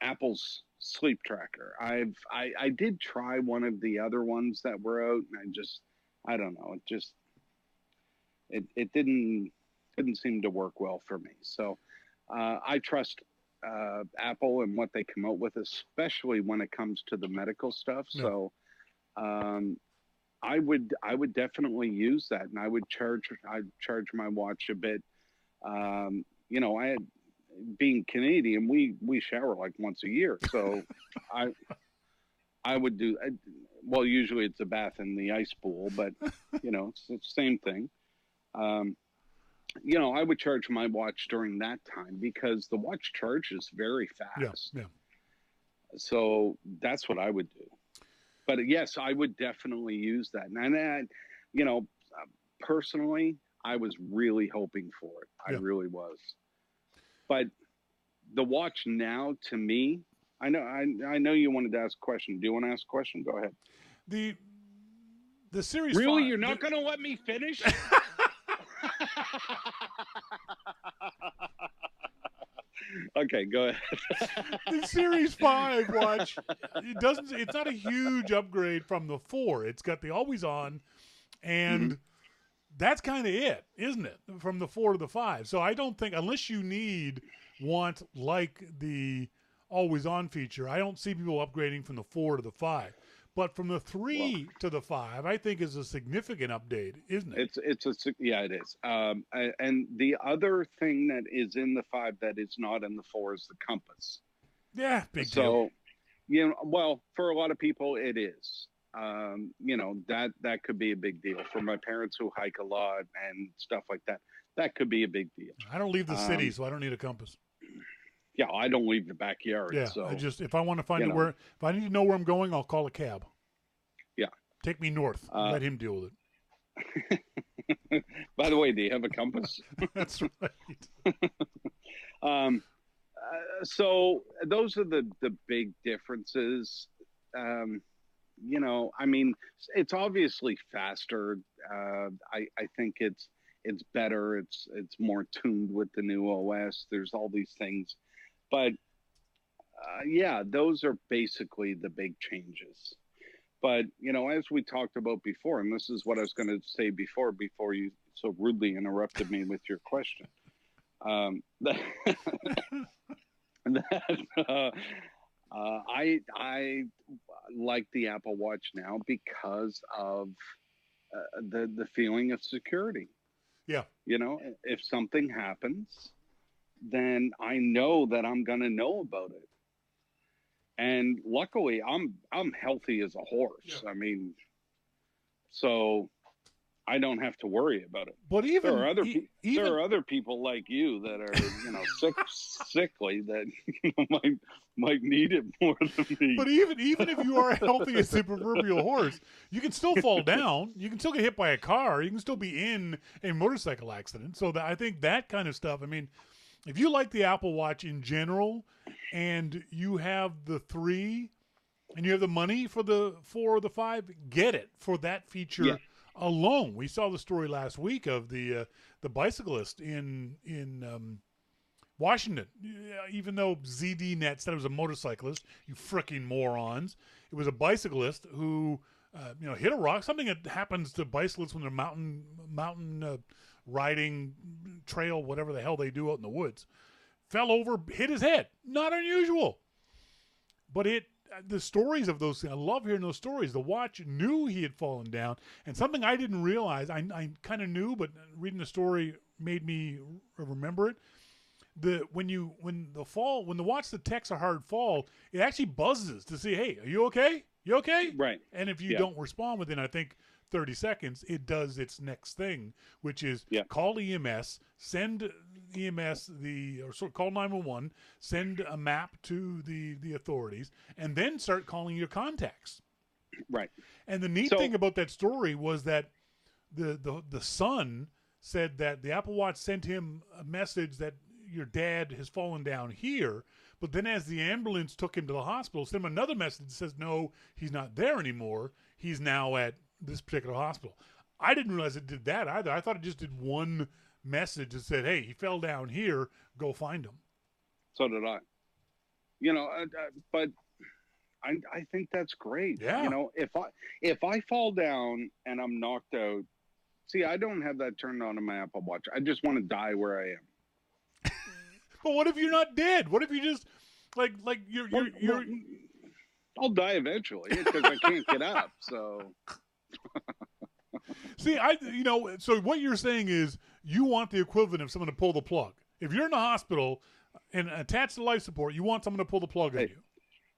Apple's sleep tracker. I did try one of the other ones that were out, and I don't know. It didn't seem to work well for me. So I trust Apple and what they come out with, especially when it comes to the medical stuff. Yeah. So I would definitely use that, and I'd charge my watch a bit. Being Canadian, we shower like once a year, so I would do. Well, usually it's a bath in the ice pool, but it's the same thing. I would charge my watch during that time because the watch charges very fast. Yeah. So that's what I would do. But yes, I would definitely use that. And personally, I was really hoping for it. I really was. But the watch now, to me, I know you wanted to ask a question. Do you want to ask a question? Go ahead. The Series really? 5, You're not going to let me finish? Okay, go ahead. The Series 5 watch, it's not a huge upgrade from the 4. It's got the always on, and that's kind of it, isn't it? From the 4 to the 5. So I don't think, unless you want like the always on feature, I don't see people upgrading from the 4 to the 5. But from the 3 to the 5, I think is a significant update, isn't it? It is. And the other thing that is in the 5 that is not in the 4 is the compass. Yeah, big deal. So, well, for a lot of people, it is. That could be a big deal. For my parents who hike a lot and stuff like that, that could be a big deal. I don't leave the city, so I don't need a compass. Yeah, I don't leave the backyard. Yeah, so if I want to find if I need to know where I'm going, I'll call a cab. Yeah, take me north. Let him deal with it. By the way, do you have a compass? That's right. So those are the big differences. It's obviously faster. I think it's better. It's more tuned with the new OS. There's all these things, but yeah, those are basically the big changes. But as we talked about before, and this is what I was going to say before you so rudely interrupted me with your question, that I like the Apple Watch now because of the feeling of security. Yeah. If something happens, then I know that I'm going to know about it. And luckily, I'm healthy as a horse. Yeah. I mean, so I don't have to worry about it. But even there are other people like you that are sickly that might need it more than me. But even if you are healthy as the proverbial horse, you can still fall down. You can still get hit by a car. You can still be in a motorcycle accident. So I think that kind of stuff. I mean, if you like the Apple Watch in general, and you have the 3, and you have the money for the 4 or the 5, get it for that feature alone. We saw the story last week of the bicyclist in Washington. Even though ZDNet said it was a motorcyclist, you fricking morons, it was a bicyclist who hit a rock. Something that happens to bicyclists when they're mountain riding trail, whatever the hell they do out in the woods. Fell over, hit his head. Not unusual. But the stories of those things, I love hearing those stories. The watch knew he had fallen down, and something I didn't realize, I kind of knew, but reading the story made me remember it. When the watch detects a hard fall, it actually buzzes to see, hey, are you okay? You okay? Right. And if you don't respond within, I think, 30 seconds, it does its next thing, which is call EMS, send EMS call 911, send a map to the authorities, and then start calling your contacts. Right. And the neat thing about that story was that the son said that the Apple Watch sent him a message that your dad has fallen down here, but then as the ambulance took him to the hospital, sent him another message that says, no, he's not there anymore. He's now at this particular hospital. I didn't realize it did that either. I thought it just did one message that said, hey, he fell down here, go find him. So did I. But I think that's great. Yeah. If I fall down and I'm knocked out, see, I don't have that turned on in my Apple Watch. I just want to die where I am. But what if you're not dead? What if you just like you're I'll die eventually because I can't get up. So see, so what you're saying is you want the equivalent of someone to pull the plug. If you're in the hospital and attached to life support, you want someone to pull the plug on you.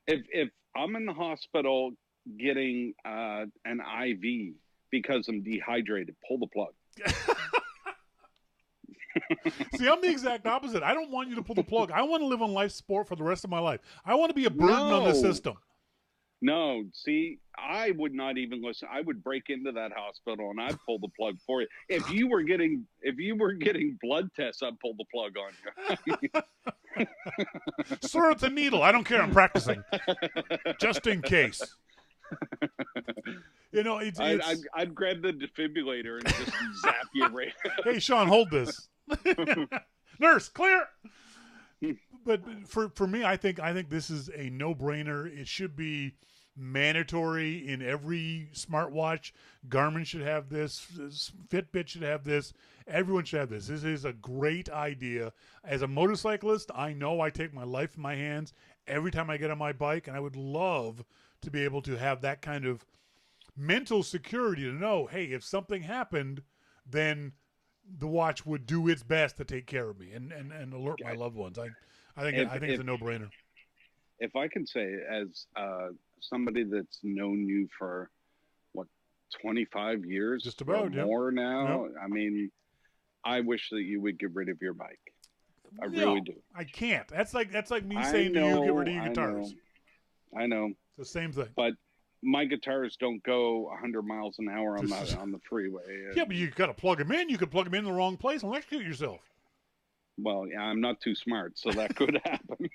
If I'm in the hospital getting an IV because I'm dehydrated, pull the plug. See, I'm the exact opposite. I don't want you to pull the plug. I want to live on life support for the rest of my life. I want to be a burden on the system. No, see, I would not even listen. I would break into that hospital and I'd pull the plug for you. If you were getting blood tests, I'd pull the plug on you. Sir, it's a needle. I don't care. I'm practicing, just in case. I'd grab the defibrillator and just zap you right. Hey, Shawn, hold this. Nurse, clear. But for me, I think this is a no-brainer. It should be mandatory in every smartwatch. Garmin should have this. Fitbit should have this. Everyone should have this. This is a great idea. As a motorcyclist, I know I take my life in my hands every time I get on my bike, and I would love to be able to have that kind of mental security to know, hey, if something happened, then the watch would do its best to take care of me and alert my loved ones. I think it's a no-brainer. If I can say, as somebody that's known you for 25 years, just about or more now, I mean, I wish that you would get rid of your bike. I really do. I can't. That's like me saying to you, get rid of your guitars. I know. It's the same thing. But my guitars don't go 100 miles an hour on the freeway. Yeah, but you got to plug them in. You could plug them in the wrong place and electrocute yourself. Well, yeah, I'm not too smart, so that could happen.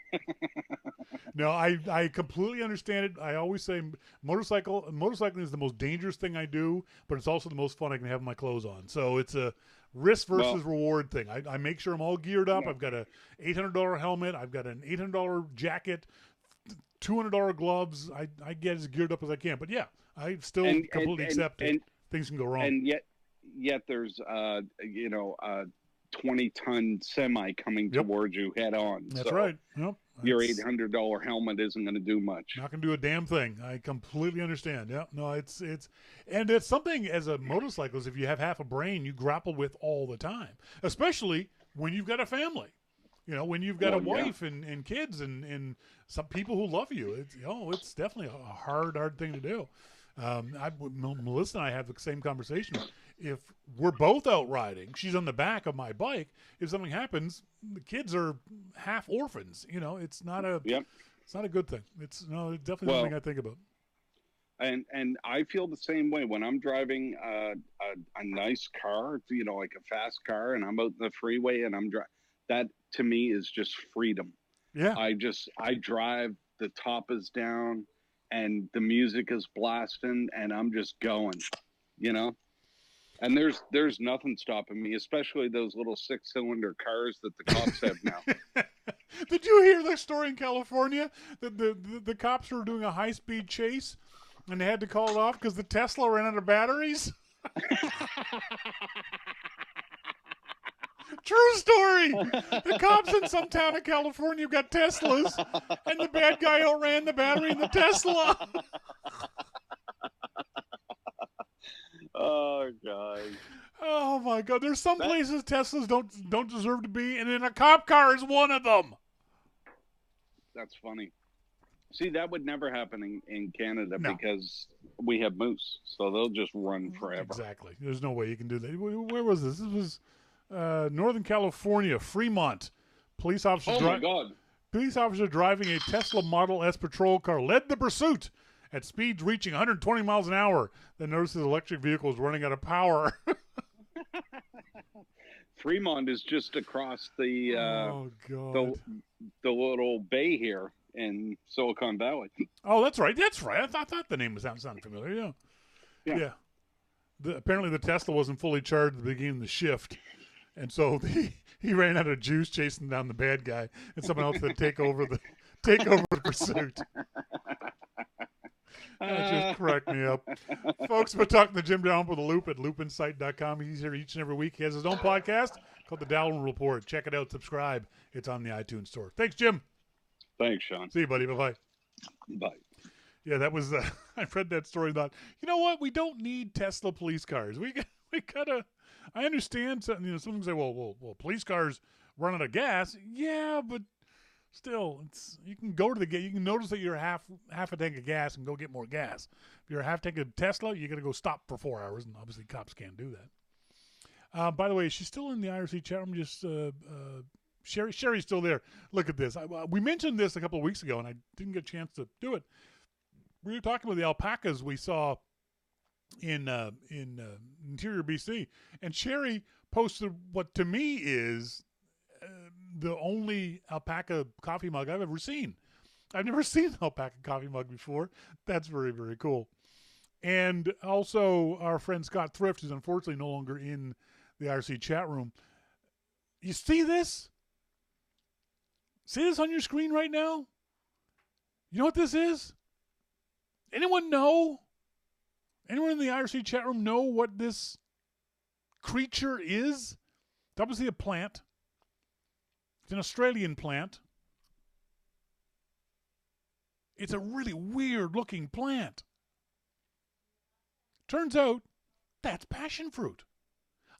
No, I completely understand it. I always say motorcycling is the most dangerous thing I do, but it's also the most fun I can have my clothes on. So it's risk versus reward thing. I make sure I'm all geared up. I've got a $800 helmet. I've got an $800 jacket, $200 gloves. I get as geared up as I can. But yeah, I still completely accept it. Things can go wrong. And yet there's 20-ton semi coming towards you head on. That's right. Yep. Your $800 helmet isn't going to do much. Not going to do a damn thing. I completely understand. Yeah. No, it's something as a motorcyclist, if you have half a brain, you grapple with all the time, especially when you've got a family. You know, when you've got a wife and kids and some people who love you. It's definitely a hard thing to do. Melissa and I have the same conversation. If we're both out riding, she's on the back of my bike. If something happens, the kids are half orphans. You know, it's not a good thing. It's definitely something I think about. And I feel the same way when I'm driving a nice car, like a fast car, and I'm out in the freeway and I'm driving. That to me is just freedom. Yeah. I drive, the top is down and the music is blasting and I'm just going, and there's nothing stopping me, especially those little 6-cylinder cars that the cops have now. Did you hear the story in California that the cops were doing a high-speed chase and they had to call it off because the Tesla ran out of batteries? True story. The cops in some town in California got Teslas, and the bad guy outran the battery in the Tesla. Oh God. Oh my God. There's some places Teslas don't deserve to be, and then a cop car is one of them. That's funny. See, that would never happen in Canada because we have moose, so they'll just run forever. Exactly. There's no way you can do that. Where was this? This was Northern California, Fremont. Police officer. Oh my God! Police officer driving a Tesla Model S patrol car led the pursuit at speeds reaching 120 miles an hour. Then noticed his electric vehicle was running out of power. Fremont is just across the little bay here in Silicon Valley. Oh, that's right. That's right. I thought the name sounded familiar. Yeah. Apparently the Tesla wasn't fully charged at the beginning of the shift. And so he ran out of juice chasing down the bad guy, and someone else had to take over the pursuit. That just cracked me up. Folks, we're talking to Jim Dalrymple with the Loop at loopinsight.com. He's here each and every week. He has his own podcast called The Dalrymple Report. Check it out. Subscribe. It's on the iTunes store. Thanks, Jim. Thanks, Shawn. See you, buddy. Bye-bye. Bye. Yeah, that was, I read that story and thought, you know what? We don't need Tesla police cars. We gotta, I understand, some say, well, police cars run out of gas. Yeah, but still, you can go to you can notice that you're half a tank of gas and go get more gas. If you're a half tank of Tesla, you got to go stop for 4 hours, and obviously cops can't do that. By the way, she's still in the IRC chat room. Just Sherry's still there. Look at this. We mentioned this a couple of weeks ago, and I didn't get a chance to do it. We were talking about the alpacas we saw in interior BC, and Sherry posted what to me is the only alpaca coffee mug I've ever seen. I've never seen an alpaca coffee mug before. That's very, very cool. And also our friend Scott Thrift, who's unfortunately no longer in the IRC chat room. You see this? See this on your screen right now? You know what this is? Anyone know? Anyone in the IRC chat room know what this creature is? It's obviously a plant. It's an Australian plant. It's a really weird looking plant. Turns out that's passion fruit.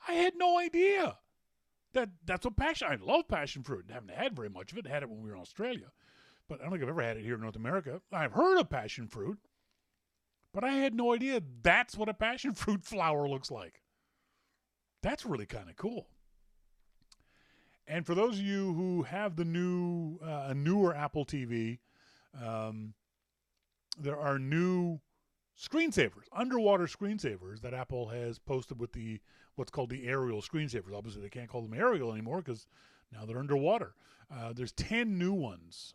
I had no idea that's what passion. I love passion fruit. I haven't had very much of it. I had it when we were in Australia, but I don't think I've ever had it here in North America. I've heard of passion fruit, but I had no idea that's what a passion fruit flower looks like. That's really kind of cool. And for those of you who have the newer Apple TV, there are new screensavers, underwater screensavers that Apple has posted with what's called the aerial screensavers. Obviously, they can't call them aerial anymore because now they're underwater. There's 10 new ones,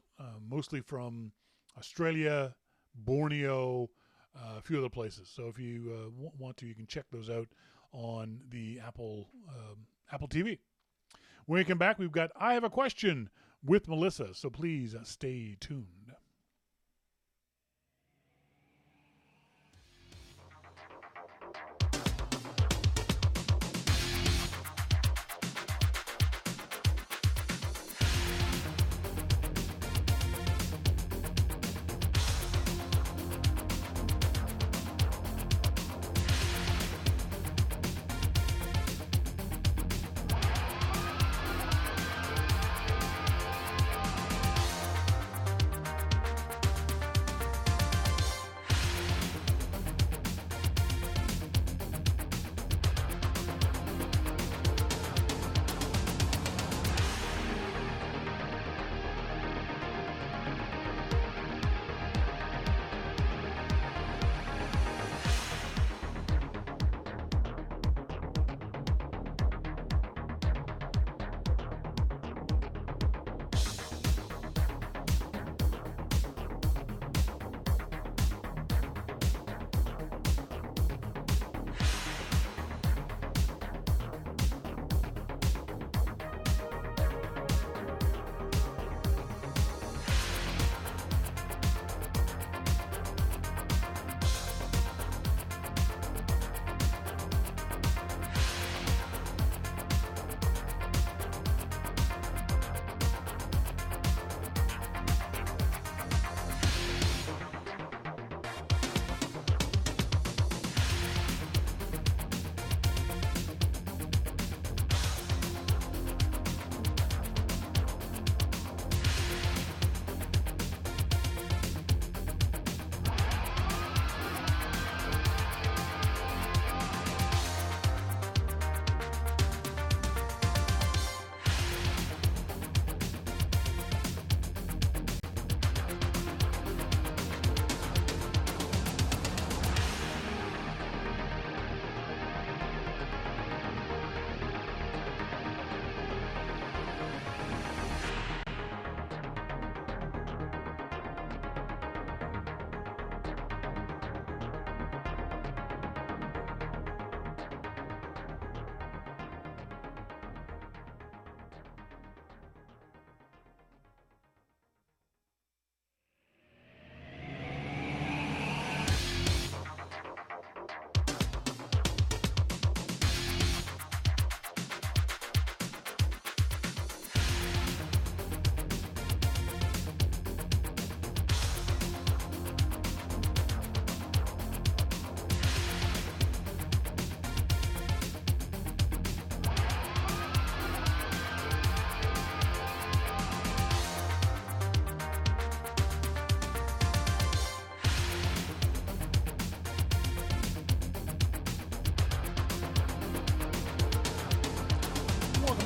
mostly from Australia, Borneo, a few other places. So if you want to, you can check those out on the Apple TV. When we come back, we've got I Have a Question with Melissa, so please stay tuned.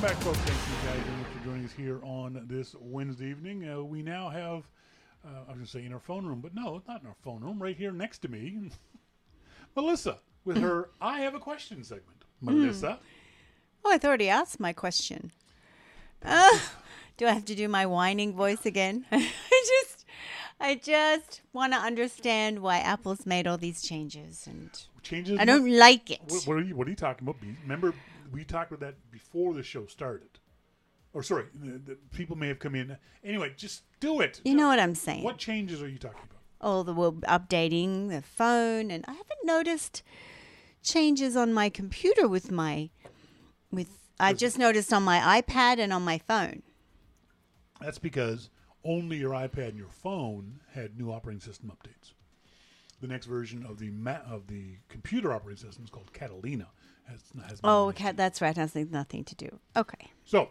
Welcome back, folks. Thank you guys very much for joining us here on this Wednesday evening. We now have, I was going to say in our phone room, but no, not in our phone room, right here next to me, Melissa, with her I Have a Question segment. Melissa? Oh, I've already asked my question. Do I have to do my whining voice again? I just want to understand why Apple's made all these changes, and I don't like it. What are you talking about? Remember, we talked about that before the show started. Or sorry, the people may have come in. Anyway, just do it. You know what I'm saying. What changes are you talking about? Oh, we're updating the phone, and I haven't noticed changes on my computer I just noticed on my iPad and on my phone. That's because only your iPad and your phone had new operating system updates. The next version of the computer operating system is called Catalina. That's right. Has nothing to do. Okay. So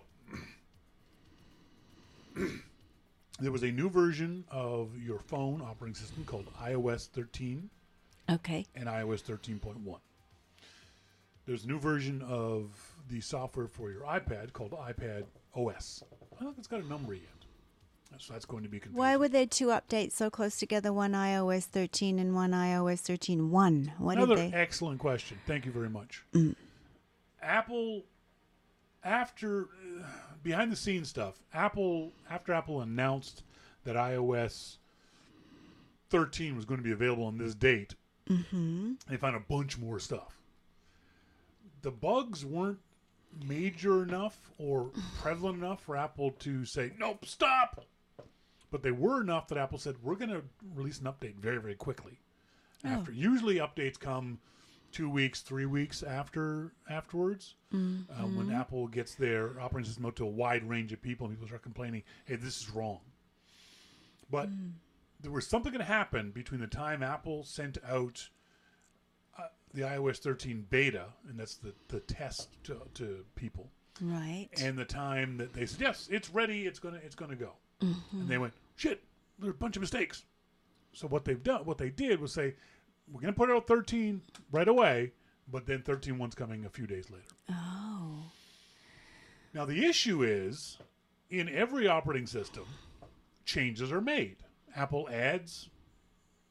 there was a new version of your phone operating system called iOS 13. Okay. And iOS 13.1. There's a new version of the software for your iPad called iPad OS. I don't think it's got a number yet. So that's going to be confusing. Why were there two updates so close together, one iOS 13 and one iOS 13.1? Another excellent question. Thank you very much. Apple, after behind the scenes stuff, after Apple announced that iOS 13 was going to be available on this date, they found a bunch more stuff. the bugs weren't major enough or prevalent enough for Apple to say, nope, stop. But they were enough that Apple said, we're going to release an update very, very quickly. Usually updates come 2 weeks, 3 weeks afterwards. When Apple gets their operating system out to a wide range of people and people start complaining, hey, this is wrong. But there was something going to happen between the time Apple sent out the iOS 13 beta, and that's the test to people. Right. And the time that they said, yes, it's ready, it's gonna go. And they went, shit, there's a bunch of mistakes. So what they did was say, we're going to put out 13 right away, but then 13.1's coming a few days later. Oh. Now, the issue is, in every operating system, changes are made. Apple adds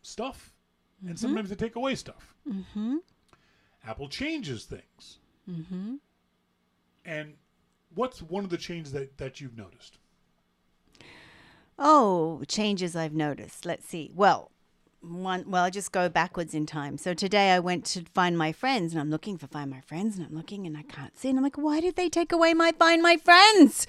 stuff, and sometimes they take away stuff. Apple changes things. And what's one of the changes that you've noticed? Oh, changes I've noticed. Let's see. Well, I'll just go backwards in time. So today I went to Find My Friends, and I'm looking for Find My Friends, and I'm looking, and I can't see. And I'm like, why did they take away my Find My Friends?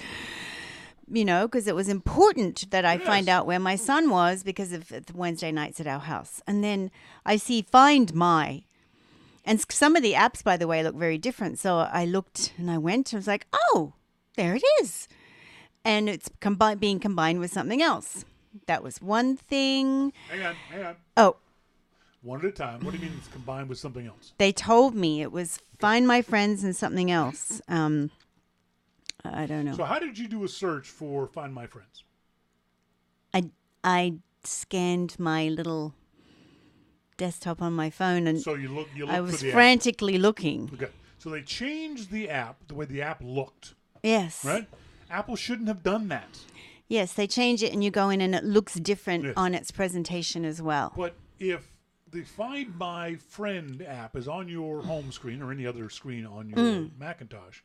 You know, because it was important that I find out where my son was because of the Wednesday nights at our house. And then I see Find My. And some of the apps, by the way, look very different. So I looked, and I went, and I was like, oh, there it is. And it's being combined with something else. That was one thing. Hang on. Oh. One at a time. What do you mean it's combined with something else? They told me it was Find My Friends and something else. I don't know. So how did you do a search for Find My Friends? I scanned my little desktop on my phone, and so you look I for was the frantically looking. Okay. So they changed the app, the way the app looked. Yes. Right? Apple shouldn't have done that. Yes, they change it and you go in and it looks different on its presentation as well. But if the Find My Friend app is on your home screen or any other screen on your Macintosh,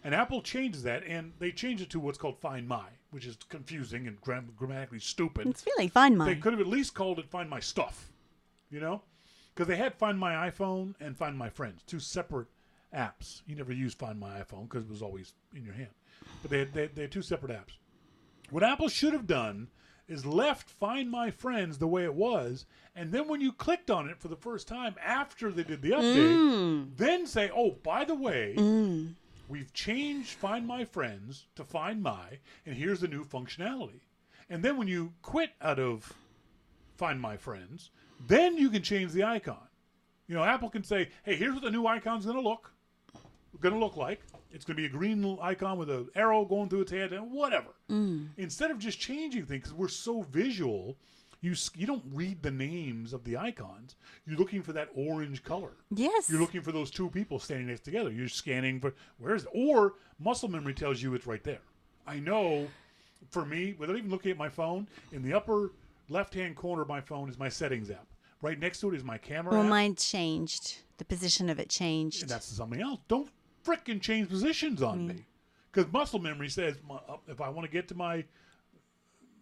and Apple changes that, and they change it to what's called Find My, which is confusing and grammatically stupid. It's really Find My. They could have at least called it Find My Stuff, you know? Because they had Find My iPhone and Find My Friends, two separate apps. You never used Find My iPhone because it was always in your hand. But they had two separate apps. What Apple should have done is left Find My Friends the way it was, and then when you clicked on it for the first time after they did the update, then say, oh, by the way, we've changed Find My Friends to Find My, and here's the new functionality. And then when you quit out of Find My Friends, then you can change the icon. You know, Apple can say, hey, here's what the new icon's going to look like. It's going to be a green icon with an arrow going through its head and whatever. Instead of just changing things, because we're so visual, you don't read the names of the icons. You're looking for that orange color. Yes. You're looking for those two people standing next together. You're scanning for, where is it? Or muscle memory tells you it's right there. I know, for me, without even looking at my phone, in the upper left-hand corner of my phone is my settings app. Right next to it is my camera app. Mine changed. The position of it changed. And that's something else. Don't frickin' change positions on me. Because muscle memory says if I want to get to my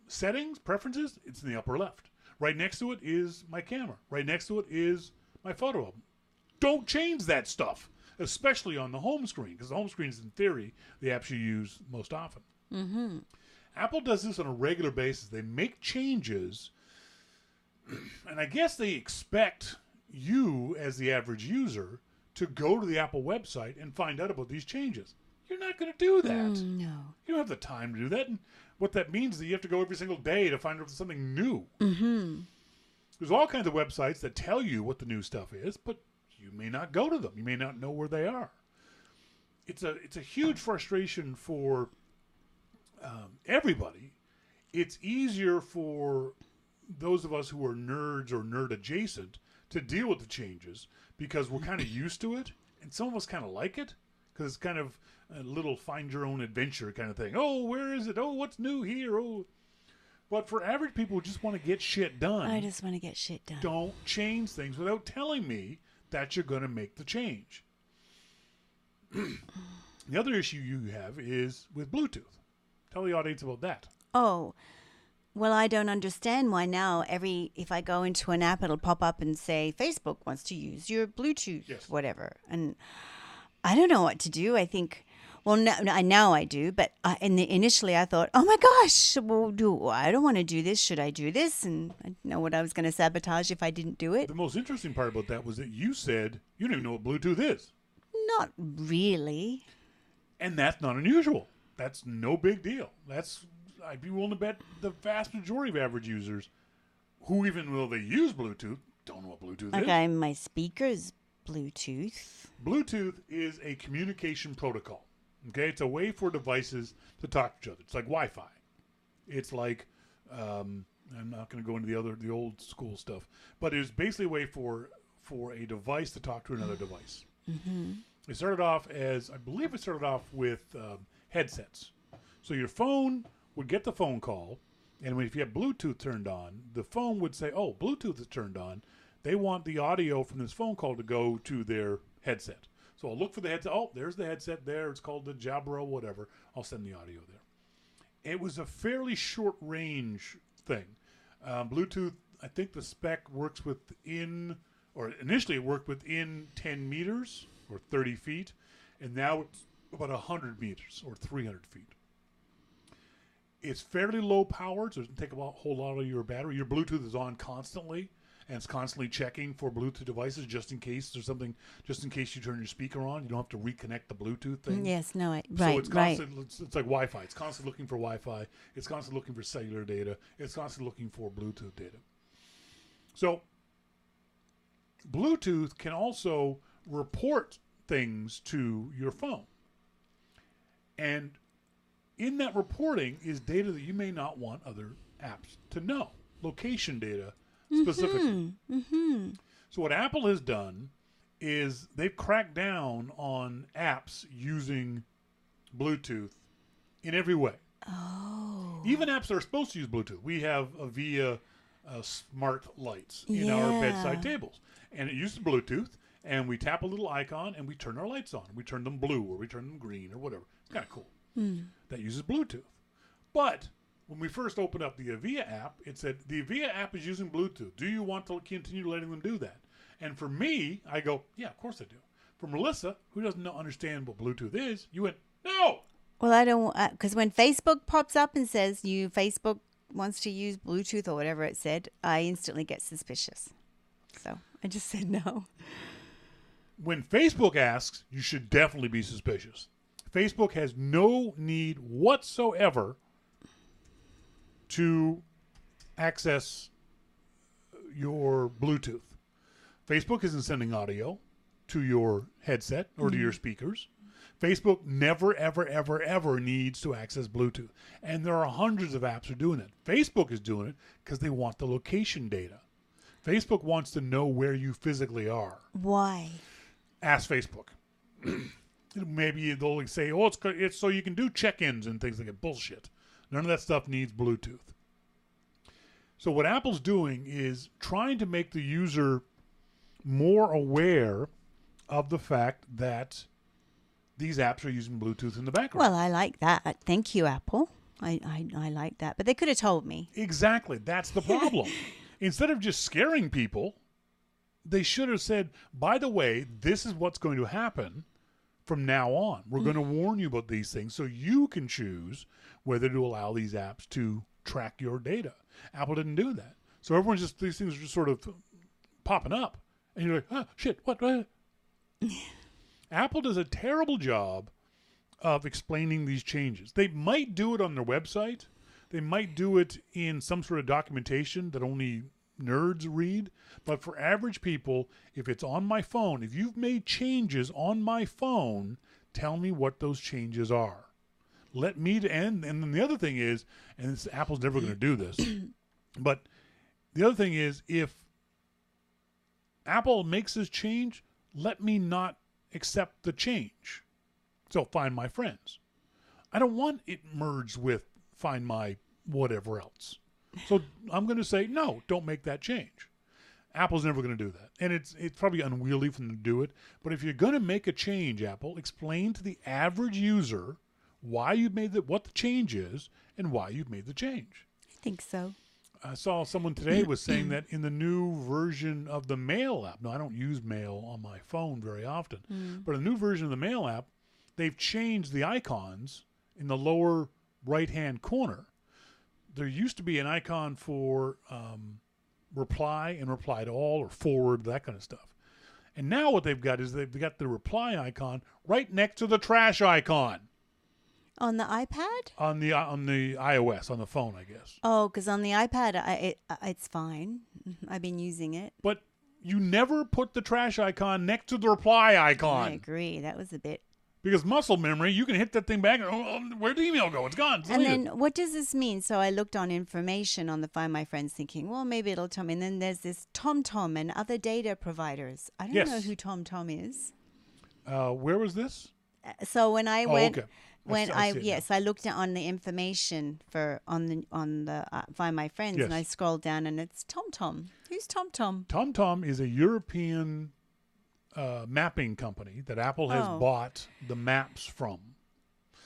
settings, preferences, it's in the upper left. Right next to it is my camera. Right next to it is my photo album. Don't change that stuff, especially on the home screen, because the home screen is, in theory, the apps you use most often. Apple does this on a regular basis. They make changes, and I guess they expect you, as the average user, to go to the Apple website and find out about these changes. You're not going to do that. No. You don't have the time to do that. And what that means is that you have to go every single day to find out if there's something new. There's all kinds of websites that tell you what the new stuff is, but you may not go to them. You may not know where they are. It's a huge frustration for everybody. It's easier for those of us who are nerds or nerd adjacent to deal with the changes because we're kind of used to it, and some of us kind of like it because it's kind of a little find your own adventure kind of thing. Oh, where is it? Oh, what's new here? Oh, but for average people who just want to get shit done, I just want to get shit done. Don't change things without telling me that you're going to make the change. The other issue you have is with Bluetooth. Tell the audience about that. Oh, well, I don't understand why now if I go into an app, it'll pop up and say, Facebook wants to use your Bluetooth, whatever. And I don't know what to do. I think, well, now I do, but initially I thought, oh my gosh, well, I don't want to do this. Should I do this? And I didn't know what I was going to sabotage if I didn't do it. The most interesting part about that was that you said you don't even know what Bluetooth is. Not really. And that's not unusual. That's no big deal. I'd be willing to bet the vast majority of average users who, even though they use Bluetooth, don't know what Bluetooth is. Okay, my speaker's Bluetooth. Bluetooth is a communication protocol. Okay, it's a way for devices to talk to each other. It's like Wi-Fi. It's like I'm not going to go into the old school stuff, but it's basically a way for a device to talk to another device. Mm-hmm. I believe it started off with headsets. So your phone would get the phone call, and if you have Bluetooth turned on, the phone would say, "Oh, Bluetooth is turned on. They want the audio from this phone call to go to their headset." So I'll look for the headset. Oh, there's the headset there. It's called the Jabra, whatever. I'll send the audio there. It was a fairly short range thing. Bluetooth, I think the spec works initially it worked within 10 meters or 30 feet, and now it's about 100 meters or 300 feet. It's fairly low powered, so it doesn't take a whole lot of your battery. Your Bluetooth is on constantly, and it's constantly checking for Bluetooth devices just in case there's something, just in case you turn your speaker on. You don't have to reconnect the Bluetooth thing. Yes, no, right, So it's right. it's like Wi-Fi. It's constantly looking for Wi-Fi. It's constantly looking for cellular data. It's constantly looking for Bluetooth data. So Bluetooth can also report things to your phone. And in that reporting is data that you may not want other apps to know. Location data specifically. Mm-hmm. So what Apple has done is they've cracked down on apps using Bluetooth in every way. Oh. Even apps that are supposed to use Bluetooth. We have Avia smart lights in our bedside tables. And it uses Bluetooth, and we tap a little icon, and we turn our lights on. We turn them blue, or we turn them green, or whatever. It's kind of cool. That uses Bluetooth. But when we first opened up the Avia app, it said, the Avia app is using Bluetooth. Do you want to continue letting them do that? And for me, I go, yeah, of course I do. For Melissa, who doesn't understand what Bluetooth is, you went, no! Well, I don't, because when Facebook pops up and says Facebook wants to use Bluetooth or whatever it said, I instantly get suspicious. So I just said no. When Facebook asks, you should definitely be suspicious. Facebook has no need whatsoever to access your Bluetooth. Facebook isn't sending audio to your headset or to your speakers. Facebook never, ever, ever, ever needs to access Bluetooth. And there are hundreds of apps that are doing it. Facebook is doing it because they want the location data. Facebook wants to know where you physically are. Why? Ask Facebook. Maybe they'll say, oh, it's so you can do check-ins and things like that. Bullshit. None of that stuff needs Bluetooth. So what Apple's doing is trying to make the user more aware of the fact that these apps are using Bluetooth in the background. Well, I like that. Thank you, Apple. I like that. But they could have told me. Exactly. That's the problem. Instead of just scaring people, they should have said, by the way, this is what's going to happen from now on. We're going to warn you about these things so you can choose whether to allow these apps to track your data. Apple didn't do that. So these things are just sort of popping up. And you're like, oh, shit, what? Apple does a terrible job of explaining these changes. They might do it on their website. They might do it in some sort of documentation that only nerds read. But for average people, if it's on my phone, if you've made changes on my phone, tell me what those changes are. Let me to end. And then the other thing is, and Apple's never going to do this, but the other thing is, if Apple makes this change, let me not accept the change. So Find My Friends. I don't want it merged with Find My whatever else. So I'm going to say, no, don't make that change. Apple's never going to do that. And it's probably unwieldy for them to do it. But if you're going to make a change, Apple, explain to the average user why you made what the change is and why you've made the change. I think so. I saw someone today was saying that in the new version of the Mail app, no, I don't use Mail on my phone very often, but in the new version of the Mail app, they've changed the icons in the lower right-hand corner. There used to be an icon for reply and reply to all or forward, that kind of stuff. And now what they've got is they've got the reply icon right next to the trash icon. On the iPad? On the iOS, on the phone, I guess. Oh, because on the iPad, it's fine. I've been using it. But you never put the trash icon next to the reply icon. I agree. That was a bit... Because muscle memory, you can hit that thing back and where'd the email go? It's gone. It's and deleted. then what does this mean? So I looked on information on the Find My Friends thinking, well, maybe it'll tell me. And then there's this TomTom and other data providers. I don't know who TomTom is. Where was this? So when I went... Okay. I looked on the information on the Find My Friends, and I scrolled down, and it's TomTom. Who's TomTom? TomTom is a European mapping company that Apple has bought the maps from.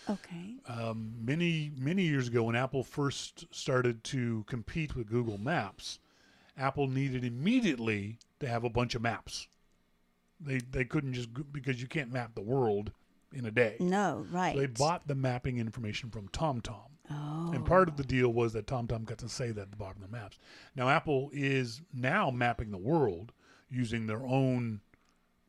Okay. Many years ago, when Apple first started to compete with Google Maps, Apple needed immediately to have a bunch of maps. They couldn't just, because you can't map the world in a day. No, right. So they bought the mapping information from TomTom. Oh. And part of the deal was that TomTom got to say that at the bottom of the maps. Now, Apple is now mapping the world using their own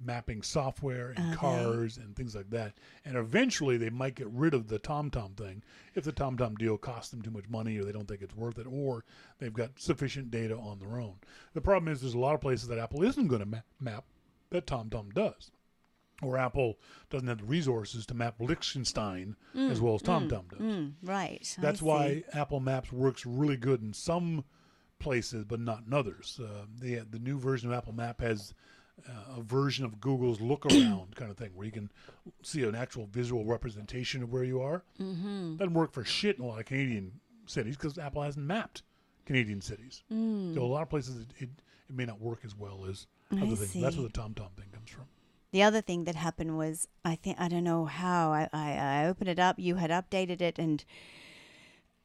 mapping software and cars and things like that. And eventually they might get rid of the TomTom thing if the TomTom deal costs them too much money or they don't think it's worth it or they've got sufficient data on their own. The problem is there's a lot of places that Apple isn't going to map that TomTom does. Or Apple doesn't have the resources to map Liechtenstein as well as TomTom does. Right. That's why Apple Maps works really good in some places, but not in others. The new version of Apple Map has a version of Google's look around kind of thing, where you can see an actual visual representation of where you are. Mm-hmm. Doesn't work for shit in a lot of Canadian cities because Apple hasn't mapped Canadian cities. So a lot of places it may not work as well as other things. That's where the TomTom thing comes from. The other thing that happened was, I don't know how, I opened it up, you had updated it, and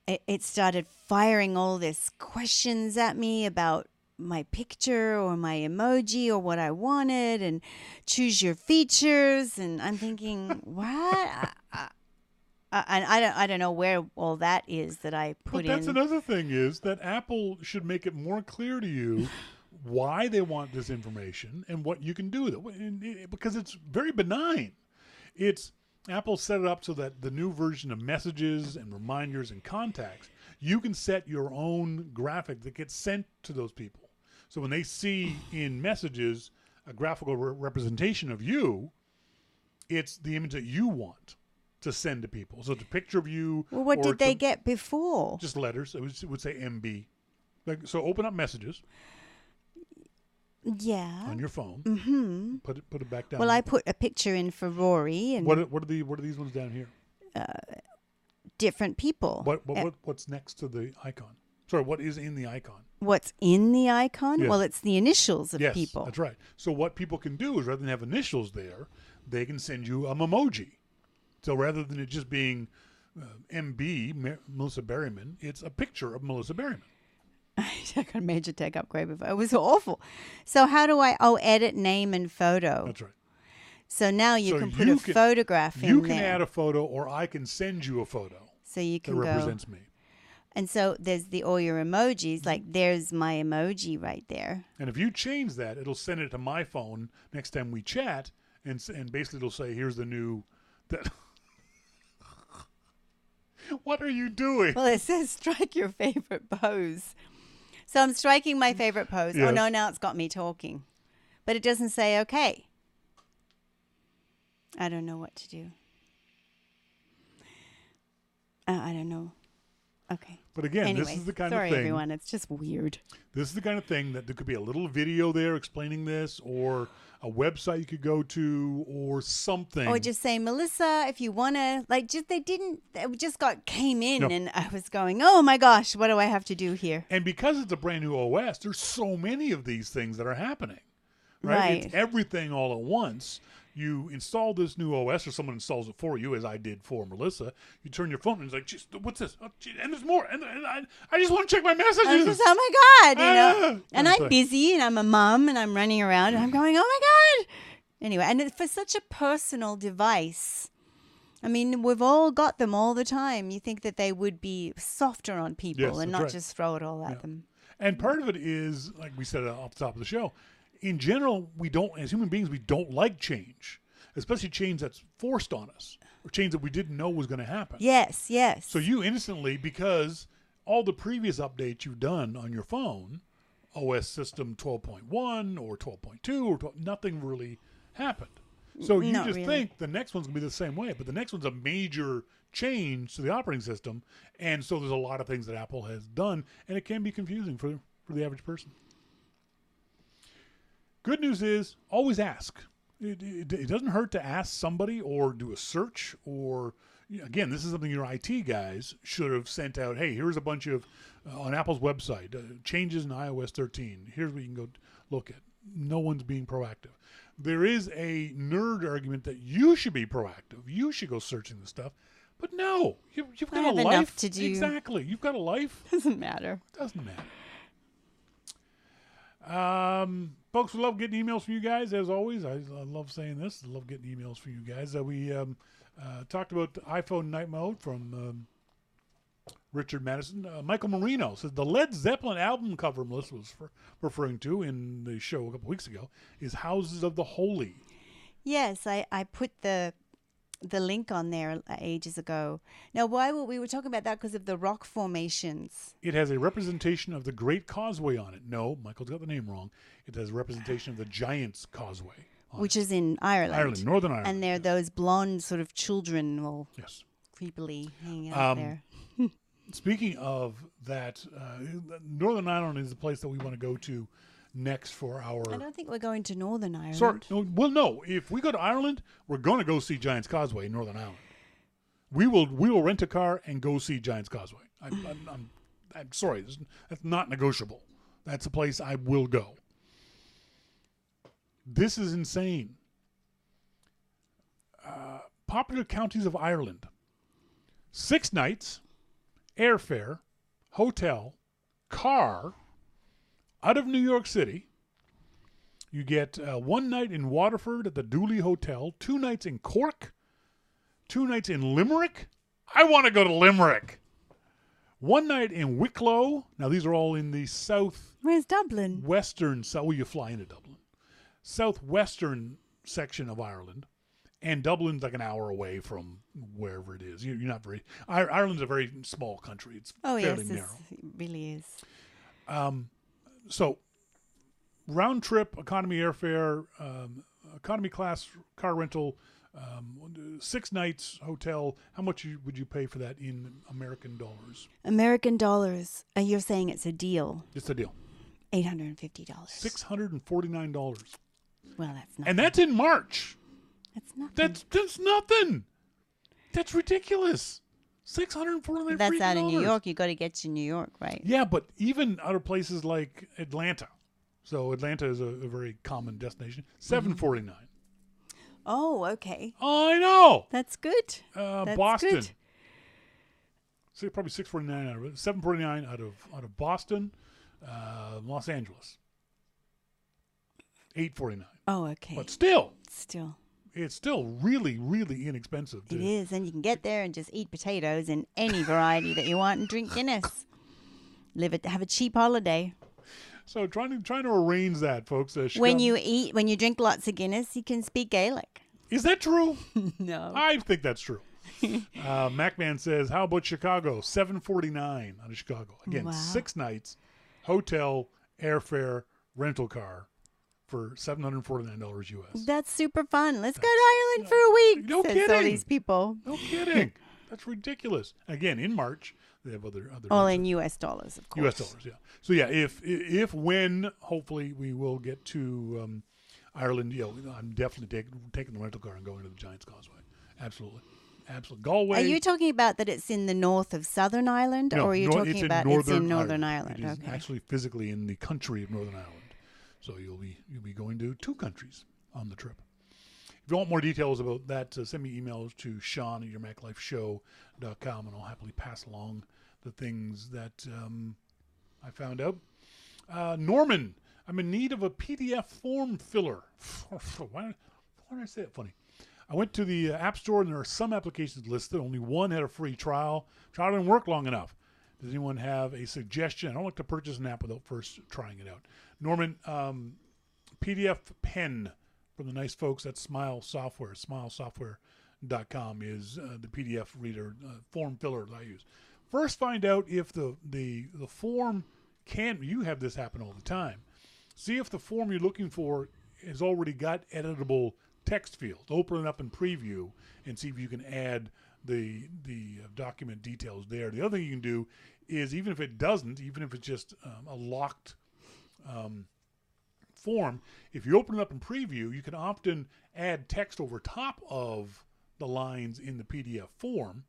it started firing all this questions at me about my picture or my emoji or what I wanted, and choose your features, and I'm thinking, what? And I don't know where all that is that I put in. But that's another thing, is that Apple should make it more clear to you why they want this information and what you can do with it, because it's very benign. Apple set it up so that the new version of messages and reminders and contacts, you can set your own graphic that gets sent to those people. So when they see in messages a graphical representation of you, it's the image that you want to send to people. So it's a picture of you. Well, what did they get before? Just letters. It would say MB. So open up messages. Yeah. On your phone. Mm-hmm. Put it back down. Well, I put a picture in for Rory, and what are these ones down here? Different people. What's next to the icon? Sorry, what is in the icon? What's in the icon? Yes. Well, it's the initials of people. Yes, that's right. So what people can do is, rather than have initials there, they can send you a memoji. So rather than it just being MB, Melissa Berryman, it's a picture of Melissa Berryman. I got a major tech upgrade before. It was awful. So how do I? Edit name and photo. That's right. So now you can put a photograph in there. You can add a photo, or I can send you a photo. So you can that represents me. And so there's all your emojis. Like there's my emoji right there. And if you change that, it'll send it to my phone next time we chat, and basically it'll say, "Here's the new." What are you doing? Well, it says strike your favorite pose. So I'm striking my favorite pose. Yes. Oh, no, now it's got me talking. But it doesn't say okay. I don't know what to do. I don't know. Okay. But again, anyways, this is the kind sorry, of thing. Everyone. It's just weird. This is the kind of thing that there could be a little video there explaining this, or a website you could go to, or something. Or just say, Melissa, if you want to, came in and I was going, oh my gosh, what do I have to do here? And because it's a brand new OS, there's so many of these things that are happening, right? It's everything all at once. You install this new OS, or someone installs it for you, as I did for Melissa. You turn your phone and it's like, "Geez, what's this? Oh, geez, and there's more. And I just want to check my messages. I was just, oh my God, you know. And That's I'm right. busy and I'm a mum and I'm running around and I'm going, oh my God. Anyway, and for such a personal device, I mean, we've all got them all the time. You think that they would be softer on people Yes, and that's not right. just throw it all at them. And part of it is, like we said off the top of the show, in general, we don't, as human beings, we don't like change, especially change that's forced on us or change that we didn't know was going to happen. Yes, yes. So you innocently, because all the previous updates you've done on your phone, OS system 12.1 or 12.2 or 12, nothing really happened. So you Not just really. think the next one's going to be the same way, but the next one's a major change to the operating system, and so there's a lot of things that Apple has done, and it can be confusing for the average person. Good news is, always ask. It doesn't hurt to ask somebody or do a search, or again, this is something your IT guys should have sent out. Hey, here's a bunch of on Apple's website changes in iOS 13. Here's what you can go look at. No one's being proactive. There is a nerd argument that you should be proactive. You should go searching the stuff. But no, you've got I a have life. enough to do. Exactly. You've got a life. Doesn't matter. It doesn't matter. Folks, we love getting emails from you guys, as always. I love saying this. I love getting emails from you guys. We talked about the iPhone night mode from Richard Madison. Michael Marino says the Led Zeppelin album cover Melissa was referring to in the show a couple weeks ago is Houses of the Holy. Yes, I put the link on there ages ago. Now, why were we talking about that? Because of the rock formations. It has a representation of the Great Causeway on it. No, Michael's got the name wrong. It has a representation of the Giant's Causeway on Which it. is in Ireland. Ireland, Northern Ireland. And they're those blonde sort of children, all Yes. creepily hanging out there. Speaking of that, Northern Ireland is the place that we want to go to next for our... I don't think we're going to Northern Ireland. Sorry. No. If we go to Ireland, we're going to go see Giant's Causeway in Northern Ireland. We will rent a car and go see Giant's Causeway. I'm sorry. That's not negotiable. That's a place I will go. This is insane. Popular counties of Ireland. 6 nights, airfare, hotel, car, out of New York City. You get 1 night in Waterford at the Dooley Hotel, 2 nights in Cork, 2 nights in Limerick. I want to go to Limerick. 1 night in Wicklow. Now, these are all in the Where's Dublin? southwestern, well, you fly into Dublin, southwestern section of Ireland. And Dublin's like an hour away from wherever it is. You're not very... Ireland's a very small country. It's fairly narrow. It really is. So, round trip, economy airfare, economy class car rental, 6 nights hotel. How much would you pay for that in American dollars? American dollars. You're saying it's a deal. It's a deal. $850. $649. Well, that's nothing. And that's in March. That's nothing. That's nothing. That's ridiculous. $649. That's out in New York. You got to get to New York, right? Yeah, but even other places like Atlanta. So Atlanta is a very common destination. $749. Oh, okay. I know. That's good. That's Boston. good. So probably $649 out of it. $749 out of Boston, Los Angeles. $849. Oh, okay. But still, It's still really, really inexpensive. It is, and you can get there and just eat potatoes in any variety that you want and drink Guinness. Have a cheap holiday. So trying to arrange that, folks. When you drink lots of Guinness, you can speak Gaelic. Is that true? No. I think that's true. MacMan says, how about Chicago? $749 out of Chicago. Again, Wow. 6 nights, hotel, airfare, rental car for $749 US. That's super fun. Let's go to Ireland for a week. No says kidding. all these people. No kidding. That's ridiculous. Again, in March, they have other All in U.S. dollars, of course. U.S. dollars, yeah. So yeah, if when hopefully we will get to Ireland, I'm definitely taking the rental car and going to the Giant's Causeway. Absolutely. Galway. Are you talking about that it's in the north of Southern Ireland, or are you talking about it's in Northern Ireland? It is Okay. actually physically in the country of Northern Ireland. So you'll be going to 2 countries on the trip. If you want more details about that, send me emails to Shawn at yourmaclifeshow.com, and I'll happily pass along the things that I found out. Norman, I'm in need of a PDF form filler. Why did I say it funny? I went to the App Store, and there are some applications listed. Only one had a free trial. Trial didn't work long enough. Does anyone have a suggestion? I don't like to purchase an app without first trying it out. Norman, PDF pen from the nice folks at Smile Software. SmileSoftware.com is the PDF reader form filler that I use. First, find out if the form can. You have this happen all the time. See if the form you're looking for has already got editable text fields. Open it up in preview and see if you can add the document details there. The other thing you can do is, even if it doesn't, even if it's just a locked form, if you open it up in preview, you can often add text over top of the lines in the PDF form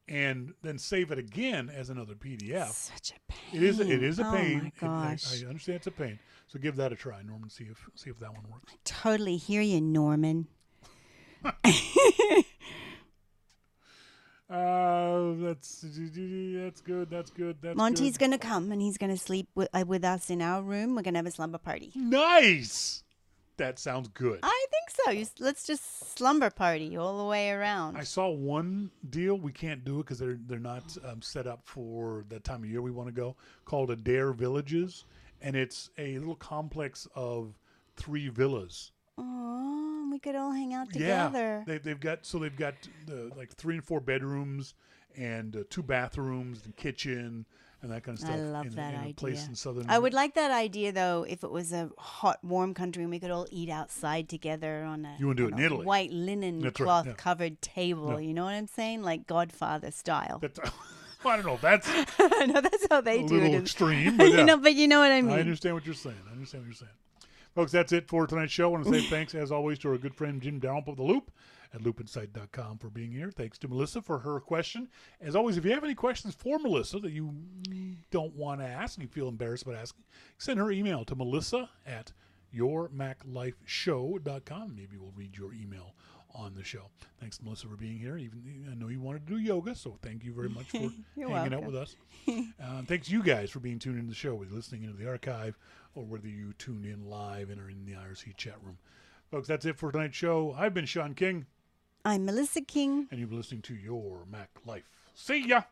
and then save it again as another PDF. Such a pain. It is a pain. Oh my gosh. I understand it's a pain. So give that a try, Norman. See if that one works. I totally hear you, Norman. That's good. That's Monty's good. going to come, and he's going to sleep with us in our room. We're going to have a slumber party. Nice. That sounds good. I think so. Let's just slumber party all the way around. I saw one deal. We can't do it because they're not set up for the time of year we want to go, called Adair Villages. And it's a little complex of 3 villas. Oh, we could all hang out together. Yeah, they've got the like 3 and 4 bedrooms and 2 bathrooms and kitchen and that kind of stuff. I love that idea. A place in southern. I would like that idea though if it was a hot, warm country and we could all eat outside together on a, you want to do it in Italy? White linen That's right, cloth yeah. covered table. Yeah. You know what I'm saying? Like Godfather style. I don't know. That's I know that's how they a do little it. extreme, but yeah. But you know what I mean. I understand what you're saying. Folks, that's it for tonight's show. I want to say thanks, as always, to our good friend Jim Dalrymple of The Loop at loopinsight.com for being here. Thanks to Melissa for her question. As always, if you have any questions for Melissa that you don't want to ask and you feel embarrassed about asking, send her email to melissa@yourmaclifeshow.com. Maybe we'll read your email on the show. Thanks, Melissa, for being here. Even I know you wanted to do yoga, so thank you very much for hanging out with us. Thanks you guys for being tuned into the show, whether you're listening into the archive or whether you tuned in live and are in the IRC chat room. Folks, that's it for tonight's show. I've been Shawn King. I'm Melissa King. And you've been listening to Your Mac Life. See ya!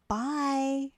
Bye.